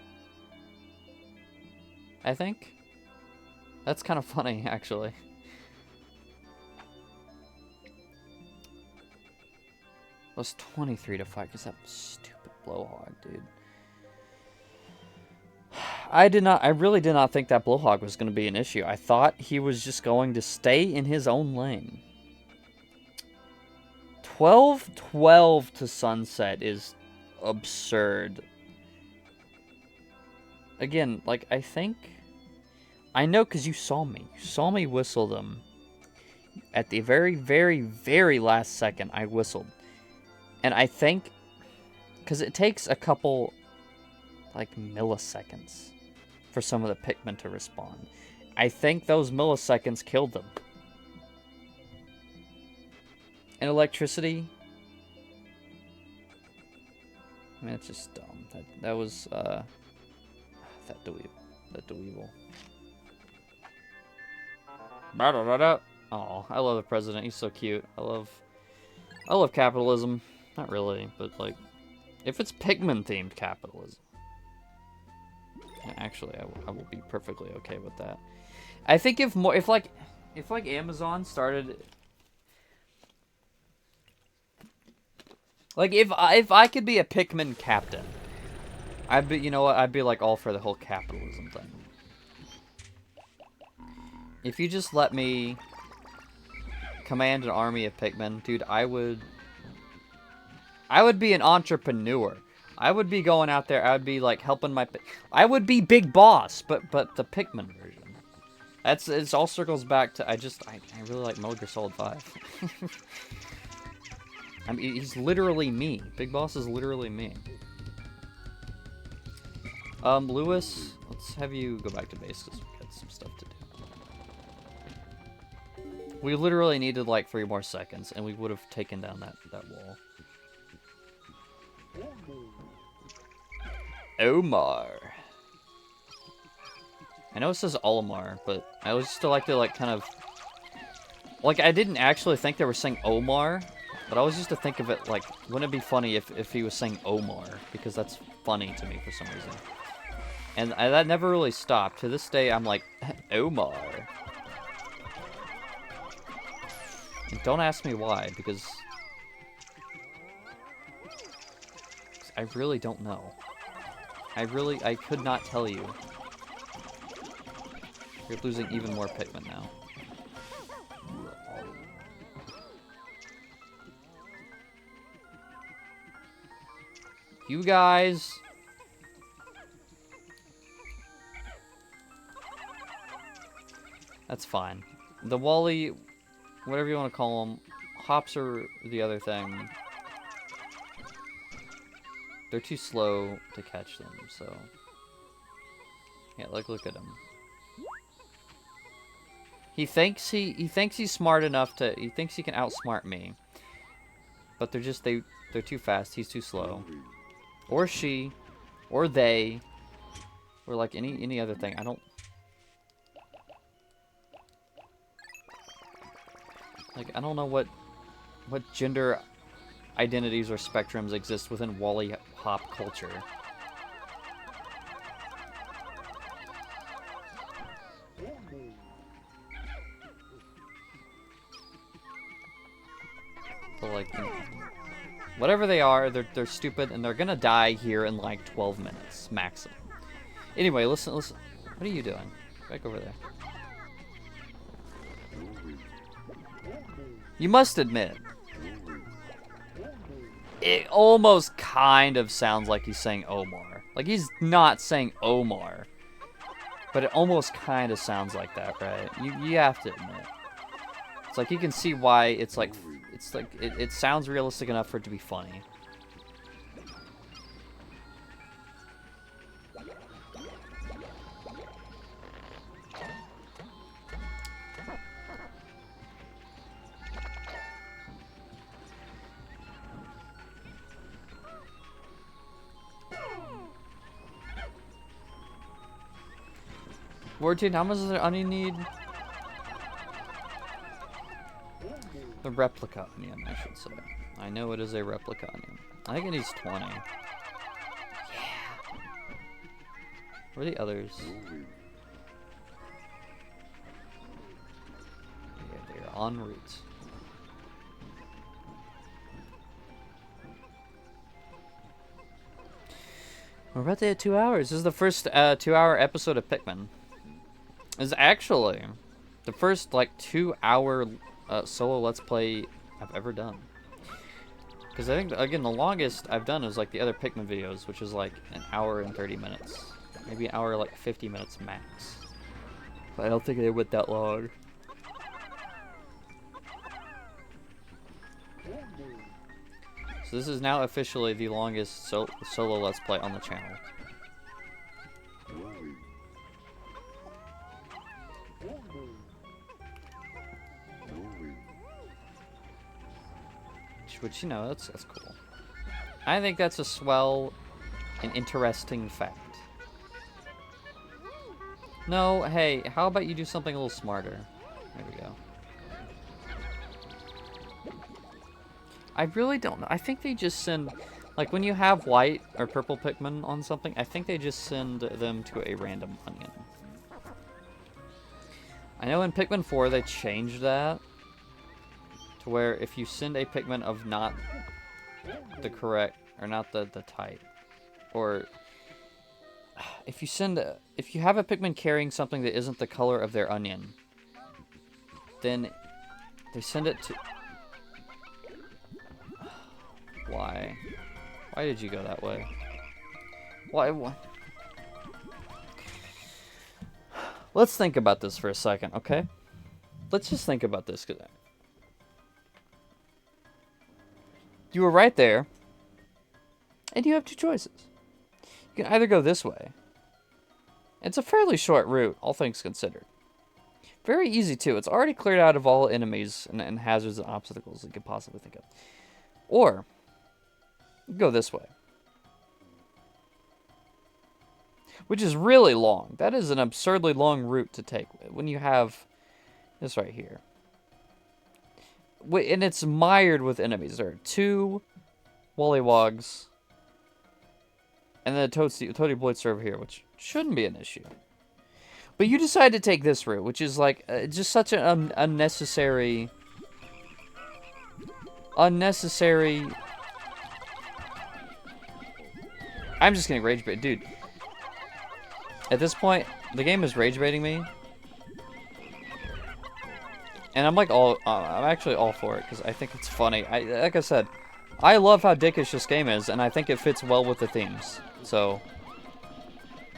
A: I think. That's kind of funny, actually. It was 23 to 5 because that stupid blowhog, dude. I really did not think that blowhog was going to be an issue. I thought he was just going to stay in his own lane. 12-12 to sunset is absurd. Again, like, I think... I know because you saw me. You saw me whistle them. At the very, very, very last second, I whistled. And I think... Because it takes a couple, like, milliseconds for some of the Pikmin to respond. I think those milliseconds killed them. And electricity... I mean, it's just dumb. That was, that dweeble. Oh, I love the president. He's so cute. I love capitalism. Not really, but like, if it's Pikmin themed capitalism, actually, I will be perfectly okay with that. I think if Amazon started, like, if I could be a Pikmin captain, I'd be, you know what? I'd be like all for the whole capitalism thing. If you just let me command an army of Pikmin, dude, I would be an entrepreneur. I would be going out there. I would be like helping I would be Big Boss, but the Pikmin version. It all circles back to I really like Metal Gear Solid 5. I mean, he's literally me. Big Boss is literally me. Lewis, let's have you go back to base because we got some stuff to do. We literally needed like 3 more seconds, and we would have taken down that wall. Omar. I know it says Olimar, but I always just like to like kind of... Like, I didn't actually think they were saying Omar, but I always used to think of it like, wouldn't it be funny if he was saying Omar? Because that's funny to me for some reason. And that never really stopped. To this day, I'm like, Omar. And don't ask me why, because I really don't know. I could not tell you. You're losing even more Pikmin now. You guys... That's fine. The Wally, whatever you want to call them, hops are the other thing. They're too slow to catch them, so... Yeah, look at him. He thinks he's smart enough to... He thinks he can outsmart me. But they're just... They're too fast. He's too slow. Or she. Or they. Or like any other thing. I don't... Like, I don't know what gender identities or spectrums exist within Wally Hop culture. But like, whatever they are, they're stupid and they're gonna die here in like 12 minutes maximum. Anyway, listen. What are you doing? Back over there. You must admit, it almost kind of sounds like he's saying Omar. Like, he's not saying Omar, but it almost kind of sounds like that, right? You have to admit. It's like you can see why it sounds realistic enough for it to be funny. How much does the onion need? The replica onion, I should say. I know it is a replica onion. I think it needs 20. Where are the others? Yeah, they're en route. We're about to hit 2 hours. This is the first 2-hour episode of Pikmin. This is actually the first like 2-hour solo Let's Play I've ever done. Because I think, again, the longest I've done is like the other Pikmin videos, which is like an hour and 30 minutes. Maybe an hour, like 50 minutes max. But I don't think they went that long. So this is now officially the longest solo Let's Play on the channel. Which, you know, that's cool. I think that's a swell and interesting fact. No, hey, how about you do something a little smarter? There we go. I really don't know. I think they just send, like when you have white or purple Pikmin on something, I think they just send them to a random onion. I know in Pikmin 4 they changed that to where if you send a Pikmin of not the correct, or not the type, or if you have a Pikmin carrying something that isn't the color of their onion, then they send it to... Why? Why did you go that way? Why? Let's think about this for a second, okay? Let's just think about this. You were right there, and you have two choices. You can either go this way. It's a fairly short route, all things considered. Very easy, too. It's already cleared out of all enemies and hazards and obstacles you could possibly think of. Or, go this way. Which is really long. That is an absurdly long route to take when you have this right here. And it's mired with enemies. There are 2 Wollywogs. And then a Toady Bloitzer over here, which shouldn't be an issue. But you decide to take this route, which is like just such an unnecessary... I'm just getting rage bait. Dude. At this point, the game is rage baiting me. And I'm like I'm actually all for it, because I think it's funny. Like I said, I love how dickish this game is, and I think it fits well with the themes. So,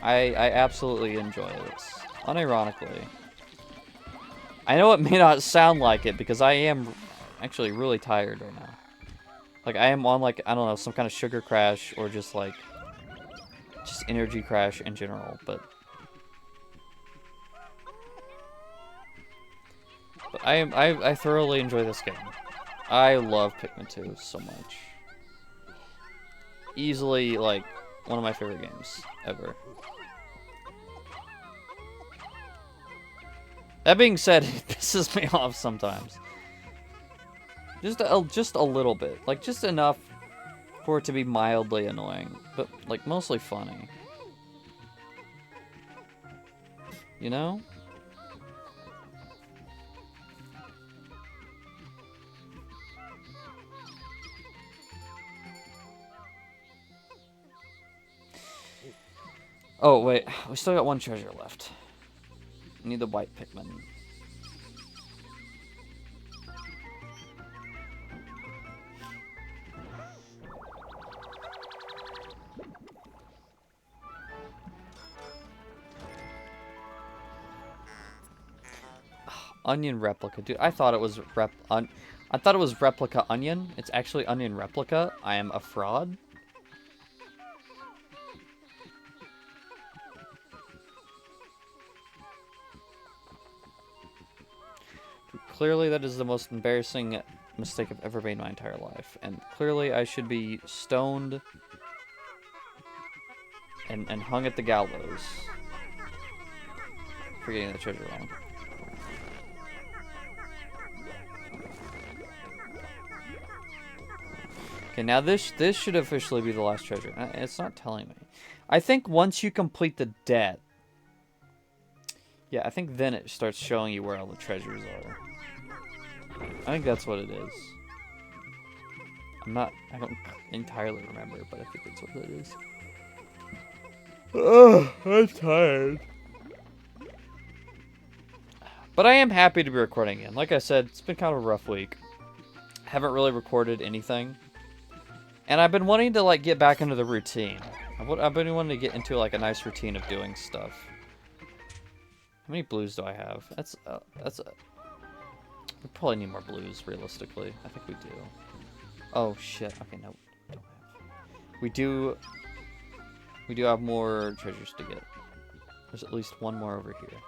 A: I absolutely enjoy this. Unironically. I know it may not sound like it, because I am actually really tired right now. Like, I am on, like, I don't know, some kind of sugar crash, or just, like, just energy crash in general, but I thoroughly enjoy this game. I love Pikmin 2 so much. Easily, like, one of my favorite games ever. That being said, it pisses me off sometimes. Just a little bit. Like, just enough for it to be mildly annoying. But, like, mostly funny. You know? Oh, wait. We still got one treasure left. We need the white Pikmin. Onion replica. Dude, I thought it was I thought it was replica onion. It's actually onion replica. I am a fraud. Clearly, that is the most embarrassing mistake I've ever made in my entire life. And clearly, I should be stoned and hung at the gallows for getting the treasure wrong. Okay, now this should officially be the last treasure. It's not telling me. I think once you complete the debt, yeah, I think then it starts showing you where all the treasures are. I think that's what it is. I don't entirely remember, but I think that's what it is. Oh, I'm tired. But I am happy to be recording again. Like I said, it's been kind of a rough week. Haven't really recorded anything. And I've been wanting to, like, get back into the routine. I've been wanting to get into, like, a nice routine of doing stuff. How many blues do I have? We probably need more blues, realistically. I think we do. Oh, shit. Okay, no. We don't have. We do have more treasures to get. There's at least one more over here.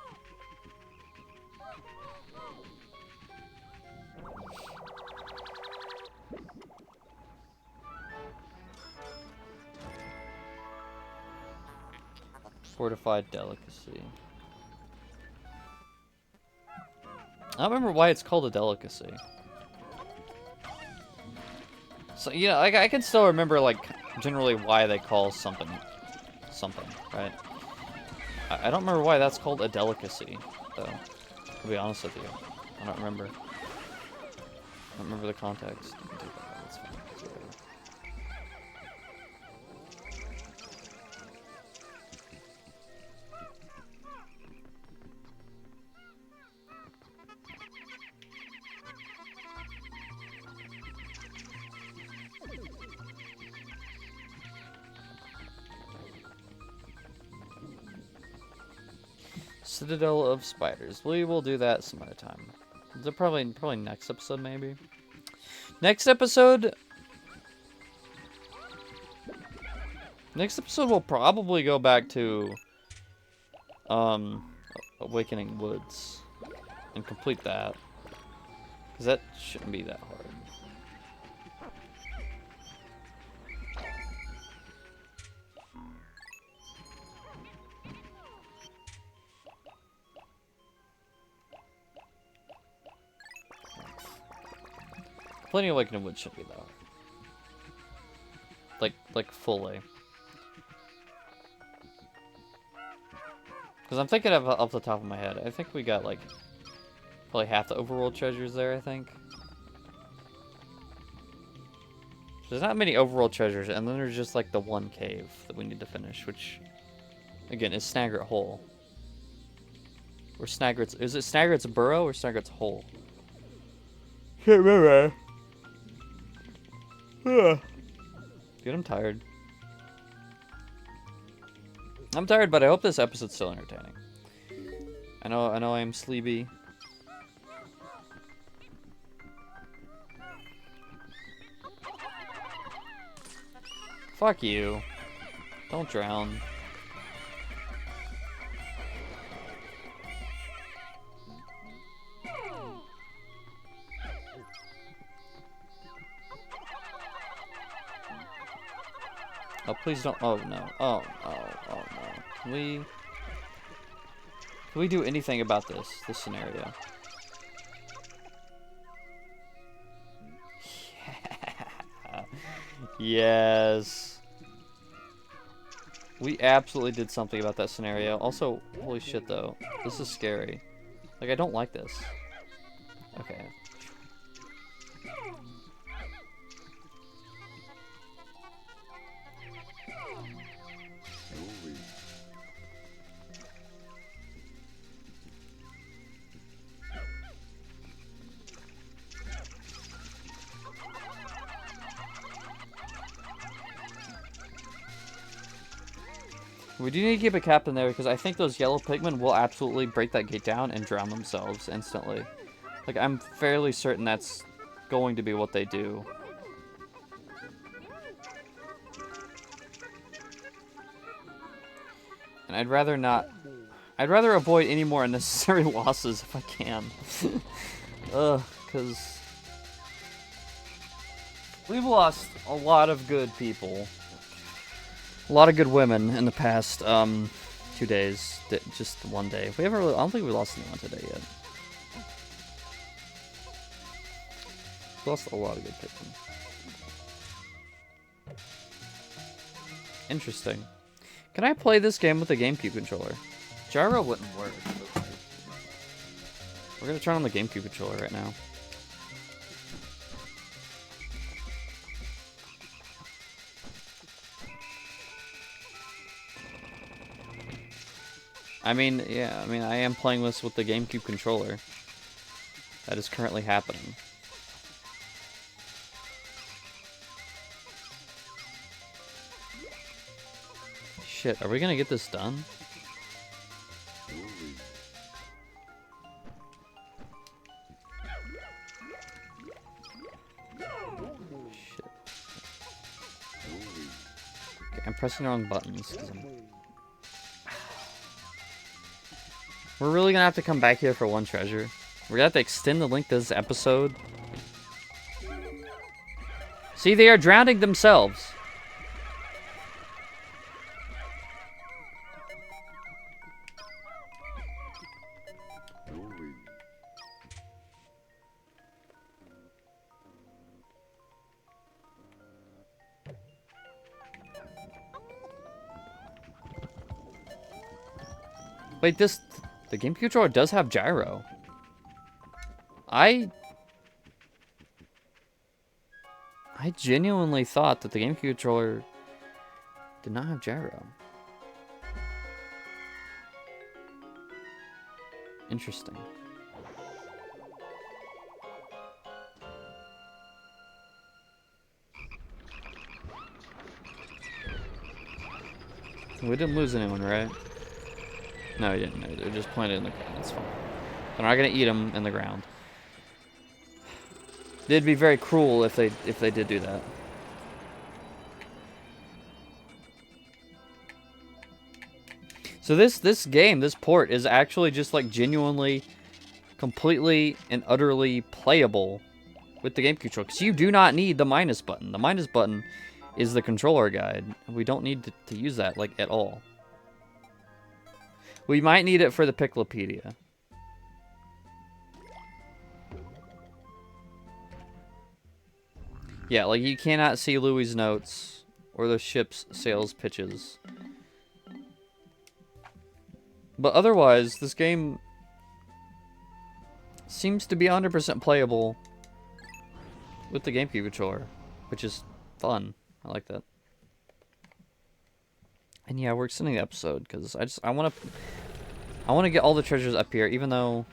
A: Fortified delicacy. I don't remember why it's called a delicacy. So, yeah, I can still remember, like, generally why they call something, right? I don't remember why that's called a delicacy, though, to be honest with you. I don't remember. I don't remember the context. That's fine. That's whatever. Citadel of Spiders. We will do that some other time. Probably next episode, maybe. Next episode we'll probably go back to Awakening Woods and complete that, because that shouldn't be that hard. Plenty of Awakening Woods should be though. Like fully. Because I'm thinking of off the top of my head, I think we got like probably half the overworld treasures there, I think. There's not many overworld treasures, and then there's just like the one cave that we need to finish, which again is Snagret Hole. Or Snagret's, is it Snagret's Burrow or Snagret's Hole? Can't remember. Dude, I'm tired. I'm tired, but I hope this episode's still entertaining. I know I'm sleepy. Fuck you. Don't drown. Oh, please don't. Oh, no. Oh, no. Can we do anything about this scenario? Yeah. Yes. We absolutely did something about that scenario. Also, holy shit, though. This is scary. Like, I don't like this. Okay. We do need to keep a captain there because I think those yellow Pikmin will absolutely break that gate down and drown themselves instantly. Like, I'm fairly certain that's going to be what they do. And I'd rather not... I'd rather avoid any more unnecessary losses if I can. Ugh, because... we've lost a lot of good people. A lot of good women in the past 2 days. Just one day. I don't think we lost anyone today yet. We lost a lot of good Pikmin. Interesting. Can I play this game with the GameCube controller? Gyro wouldn't work. We're gonna turn on the GameCube controller right now. I mean, yeah, I am playing this with the GameCube controller. That is currently happening. Shit, are we gonna get this done? Shit. Okay, I'm pressing the wrong buttons. We're really gonna have to come back here for one treasure. We're gonna have to extend the length of this episode. See, they are drowning themselves. Wait, the GameCube controller does have gyro. I genuinely thought that the GameCube controller did not have gyro. Interesting. We didn't lose anyone, right? No, he didn't. No, they're just planted in the ground. That's fine. They're not gonna eat them in the ground. It'd be very cruel if they did do that. So this game, this port, is actually just like genuinely, completely and utterly playable with the GameCube controller. Because you do not need the minus button. The minus button is the controller guide. We don't need to use that like at all. We might need it for the Piclopedia. Yeah, like you cannot see Louie's notes or the ship's sales pitches. But otherwise, this game seems to be 100% playable with the GameCube controller, which is fun. I like that. And yeah, we're extending the episode because I want to get all the treasures up here, even though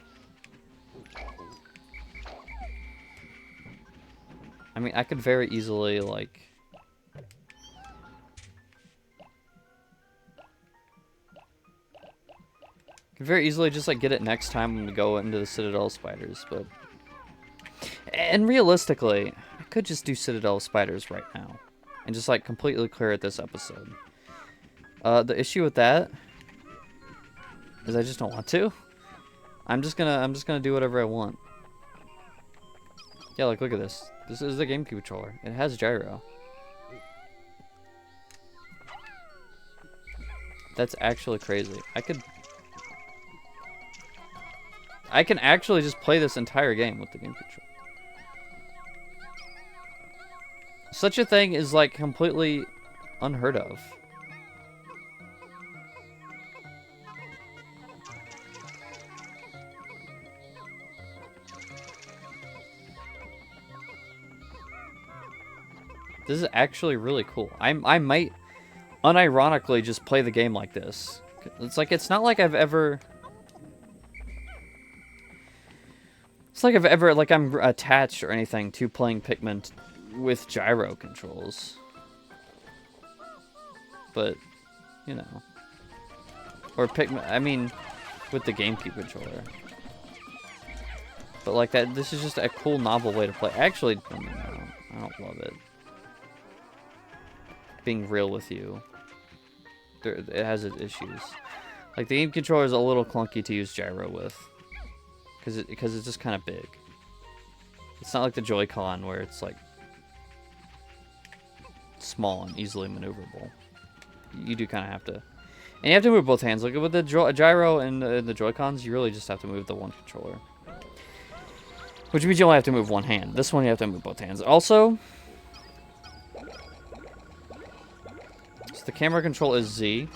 A: I mean I could very easily like just like get it next time when we go into the Citadel spiders, but and realistically, I could just do Citadel spiders right now and just like completely clear it this episode. The issue with that is I just don't want to. I'm just gonna do whatever I want. Yeah, like look at this. This is the GameCube controller. It has gyro. That's actually crazy. I can actually just play this entire game with the GameCube controller. Such a thing is like completely unheard of. This is actually really cool. I might unironically just play the game like this. It's not like I've ever... It's like I'm attached or anything to playing Pikmin with gyro controls. But, you know. Or Pikmin, I mean, with the GameCube controller. But like that, this is just a cool, novel way to play. Actually, I mean, I don't love it. Being real with you, it has its issues. Like the game controller is a little clunky to use gyro with, because it's just kind of big. It's not like the Joy-Con where it's like small and easily maneuverable. You do kind of have to, and you have to move both hands. Like with the gyro and the Joy-Cons, you really just have to move the one controller, which means you only have to move one hand. This one you have to move both hands. Also, the camera control is Z,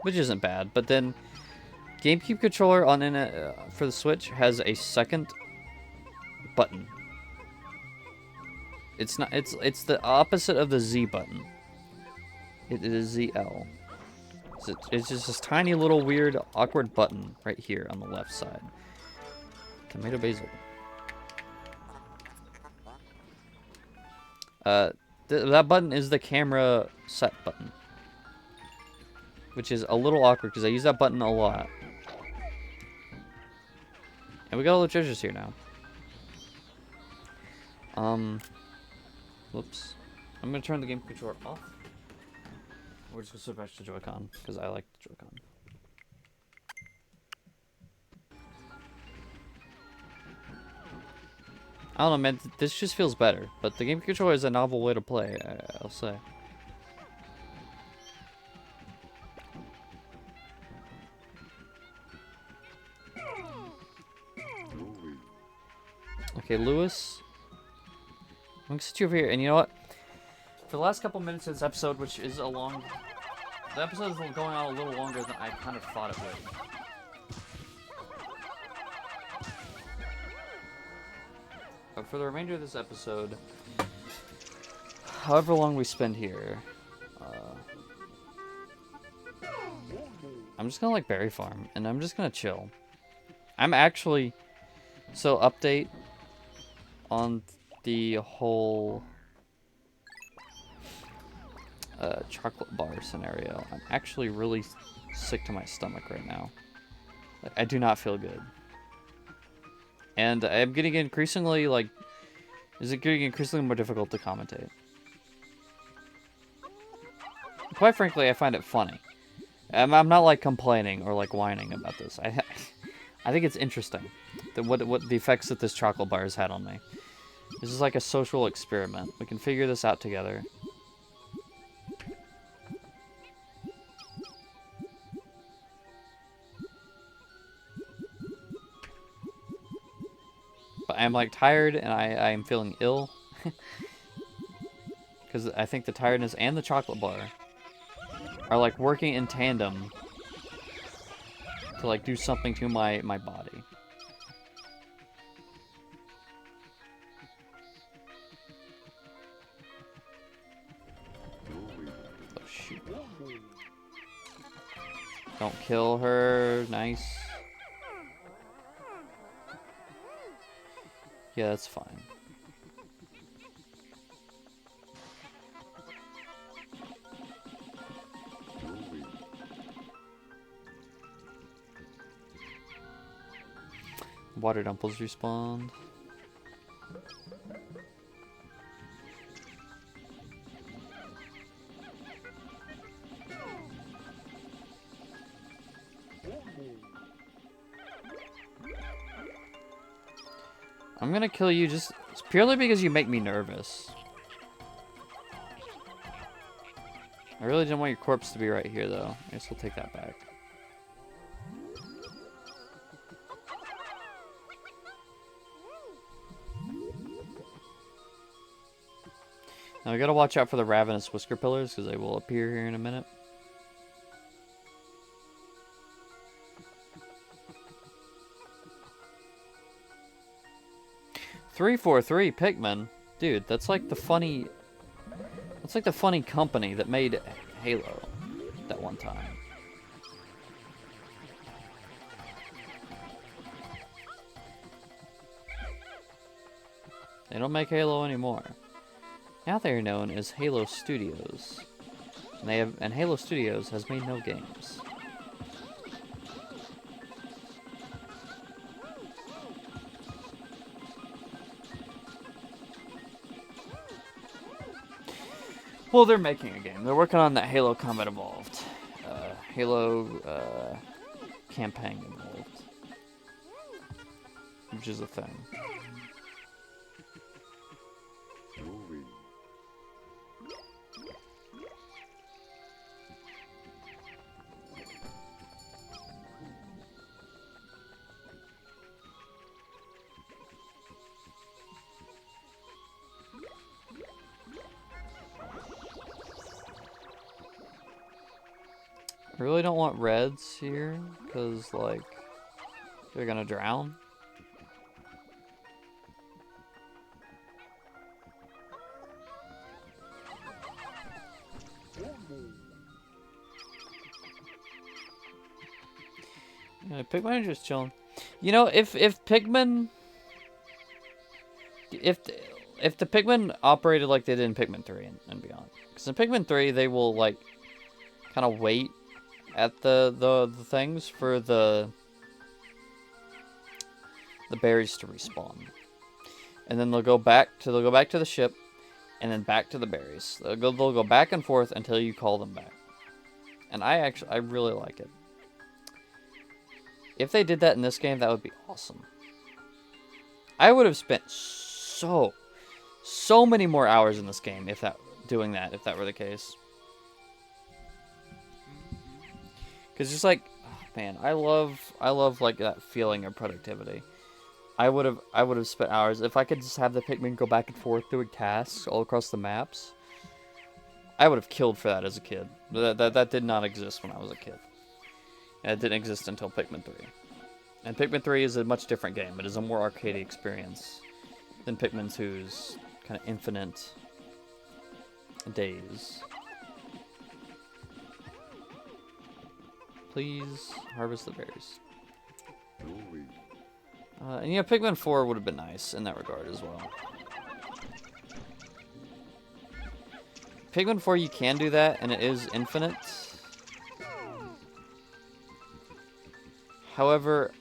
A: which isn't bad. But then GameCube controller on for the Switch has a second button. It's not. It's the opposite of the Z button. It is ZL. It's just this tiny little weird awkward button right here on the left side. Tomato basil. That button is the camera set button, which is a little awkward because I use that button a lot. And we got all the treasures here now. Whoops. I'm gonna turn the game controller off. We're just gonna switch back to Joy-Con because I like the Joy-Con. I don't know, man. This just feels better. But the game controller is a novel way to play, I'll say. Okay, Lewis. I'm gonna sit you over here, and you know what? For the last couple minutes of this episode, which is a long... The episode is going on a little longer than I kind of thought it would. But for the remainder of this episode, however long we spend here, I'm just gonna like berry farm, and I'm just gonna chill. I'm actually... So, update on the whole chocolate bar scenario. I'm actually really sick to my stomach right now. I do not feel good. And I'm getting increasingly, like... Is it getting increasingly more difficult to commentate? Quite frankly, I find it funny. I'm not, like, complaining or, like, whining about this. I think it's interesting that what the effects that this chocolate bar has had on me. This is like a social experiment. We can figure this out together. But I'm like tired and I am feeling ill. Because I think the tiredness and the chocolate bar are like working in tandem to like do something to my body. Oh shoot. Don't kill her. Nice. Yeah, that's fine. Water dumples respawn. I'm gonna kill you just purely because you make me nervous. I really didn't want your corpse to be right here, though. I guess we'll take that back. Now we gotta watch out for the ravenous whisker pillars because they will appear here in a minute. $343 Pikmin, dude. That's like the funny. That's like the funny company that made Halo that one time. They don't make Halo anymore. Now they are known as Halo Studios. And Halo Studios has made no games. Well, they're making a game. They're working on that Halo Combat Evolved. Halo Campaign Evolved. Which is a thing. I really don't want reds here, because, like, they're gonna drown. Yeah, Pikmin are just chilling. You know, if Pikmin... If the Pikmin operated like they did in Pikmin 3 and beyond. Because in Pikmin 3, they will, like, kind of wait at the things for the berries to respawn. And then they'll go back to the ship, and then back to the berries. They'll go back and forth until you call them back. And I really like it. If they did that in this game, that would be awesome. I would have spent so many more hours in this game if that were the case. Because just like, oh, man, I love like that feeling of productivity. I would have spent hours if I could just have the Pikmin go back and forth doing tasks all across the maps. I would have killed for that as a kid. That did not exist when I was a kid. And it didn't exist until Pikmin 3. And Pikmin 3 is a much different game. It is a more arcadey experience than Pikmin 2's kind of infinite days. Please harvest the berries. And yeah, Pikmin 4 would have been nice in that regard as well. Pikmin 4, you can do that, and it is infinite. However,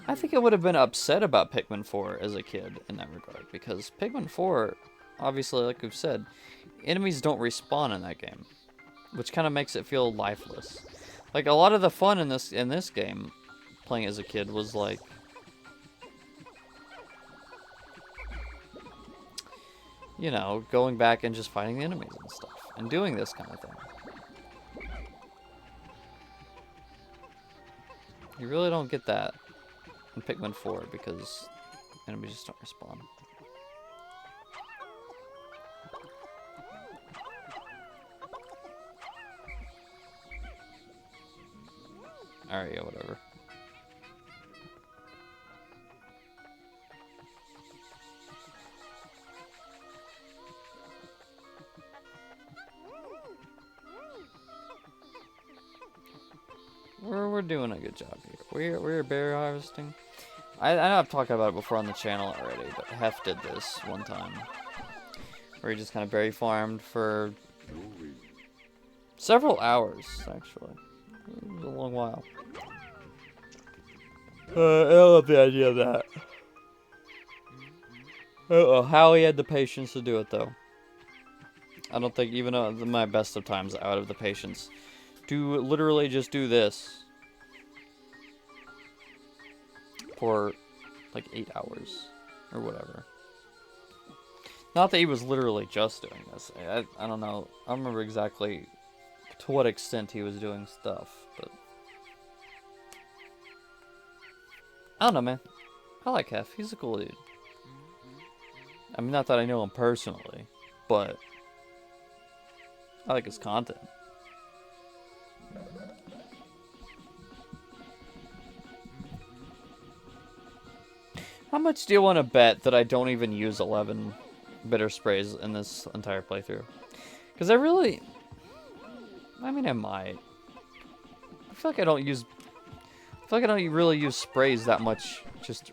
A: I think I would have been upset about Pikmin 4 as a kid in that regard, because Pikmin 4, obviously, like we've said, enemies don't respawn in that game, which kind of makes it feel lifeless. Like, a lot of the fun in this game, playing as a kid, was like, you know, going back and just fighting the enemies and stuff, and doing this kind of thing. You really don't get that in Pikmin 4 because enemies just don't respawn. Alright, yeah, whatever. We're doing a good job here. We're berry harvesting. I know I've talked about it before on the channel already, but Hef did this one time. Where he just kind of berry farmed for several hours, actually. It was a long while. I love the idea of that. I don't know how he had the patience to do it, though. I don't think even at my best of times out of the patience to literally just do this for like 8 hours or whatever. Not that he was literally just doing this. I don't know. I don't remember exactly to what extent he was doing stuff, but I don't know, man. I like Hef. He's a cool dude. I mean, not that I know him personally, but I like his content. How much do you want to bet that I don't even use 11 bitter sprays in this entire playthrough? Because I mean, I might. I feel like I don't really use sprays that much, just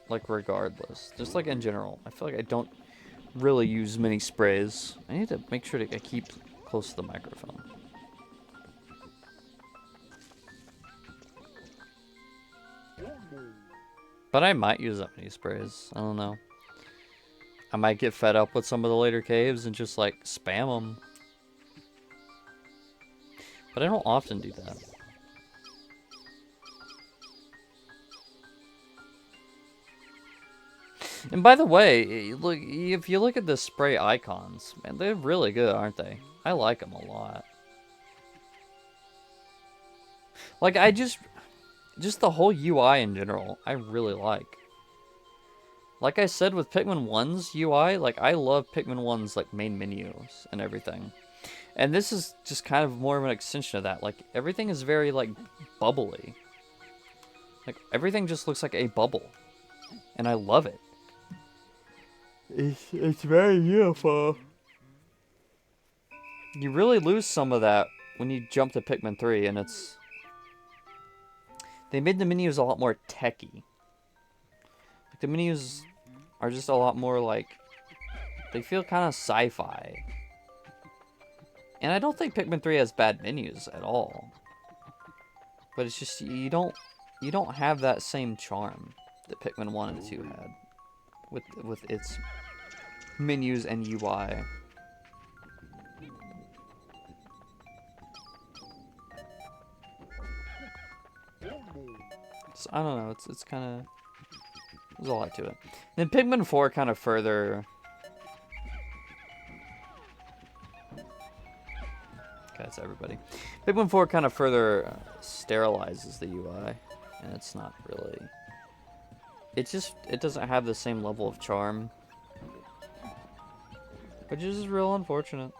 A: like regardless. Just like in general. I feel like I don't really use many sprays. I need to make sure I keep close to the microphone. But I might use that many sprays. I don't know. I might get fed up with some of the later caves and just like spam them. But I don't often do that. And by the way, look, if you look at the spray icons, man, they're really good, aren't they? I like them a lot. Like, just the whole UI in general, I really like. Like I said with Pikmin 1's UI, like, I love Pikmin 1's, like, main menus and everything. And this is just kind of more of an extension of that. Like, everything is very, like, bubbly. Like, everything just looks like a bubble. And I love it. It's very beautiful. You really lose some of that when you jump to Pikmin 3, and it's... They made the menus a lot more techy. Like, the menus are just a lot more, like... They feel kind of sci-fi. And I don't think Pikmin 3 has bad menus at all. But it's just, you don't have that same charm that Pikmin 1 and 2 had. With its menus and UI. So, I don't know, it's kind of... There's a lot to it. Then Pikmin 4 kind of further... Okay, that's everybody. Pikmin 4 kind of further sterilizes the UI. And it's not really... It doesn't have the same level of charm. Which is real unfortunate.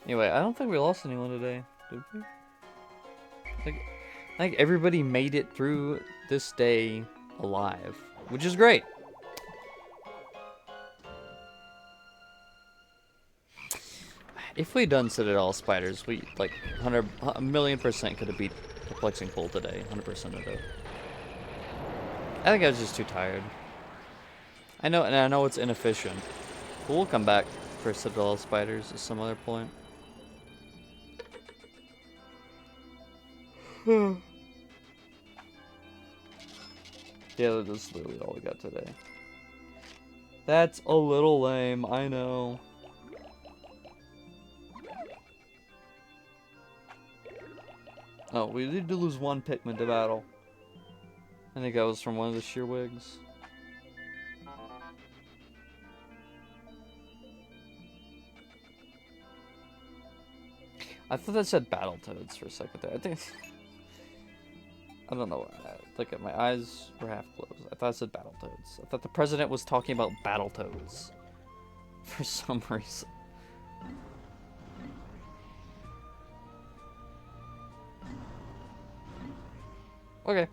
A: Anyway, I don't think we lost anyone today, did we? I think everybody made it through this day alive, which is great. If we'd done Citadel Spiders, we, like, 100% could have beat Perplexing Pool today, 100% of it. I think I was just too tired. I know, and I know it's inefficient. But we'll come back for Citadel Spiders at some other point. Yeah, that's literally all we got today. That's a little lame, I know. Oh, we did lose one Pikmin to battle. I think that was from one of the Shearwigs. I thought that said Battletoads for a second there. I think... I don't know. Look at my eyes were half closed. I thought it said Battletoads. I thought the president was talking about Battletoads. For some reason. Okay.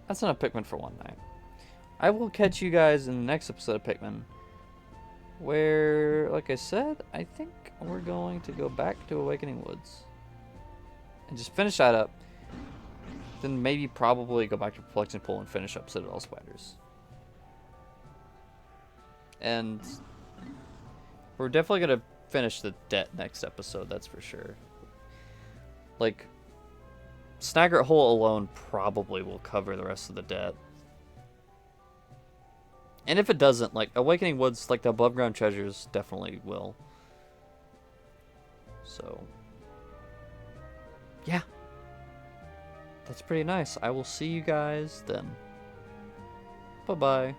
A: That's enough Pikmin for one night. I will catch you guys in the next episode of Pikmin. Where, like I said, I think we're going to go back to Awakening Woods. And just finish that up. Then maybe probably go back to Perplexing Pool and finish up Citadel Spiders. And we're definitely going to finish the debt next episode, that's for sure. Like, Snaggart Hole alone probably will cover the rest of the debt. And if it doesn't, like, Awakening Woods, like, the above ground treasures definitely will. So, yeah. That's pretty nice. I will see you guys then. Bye-bye.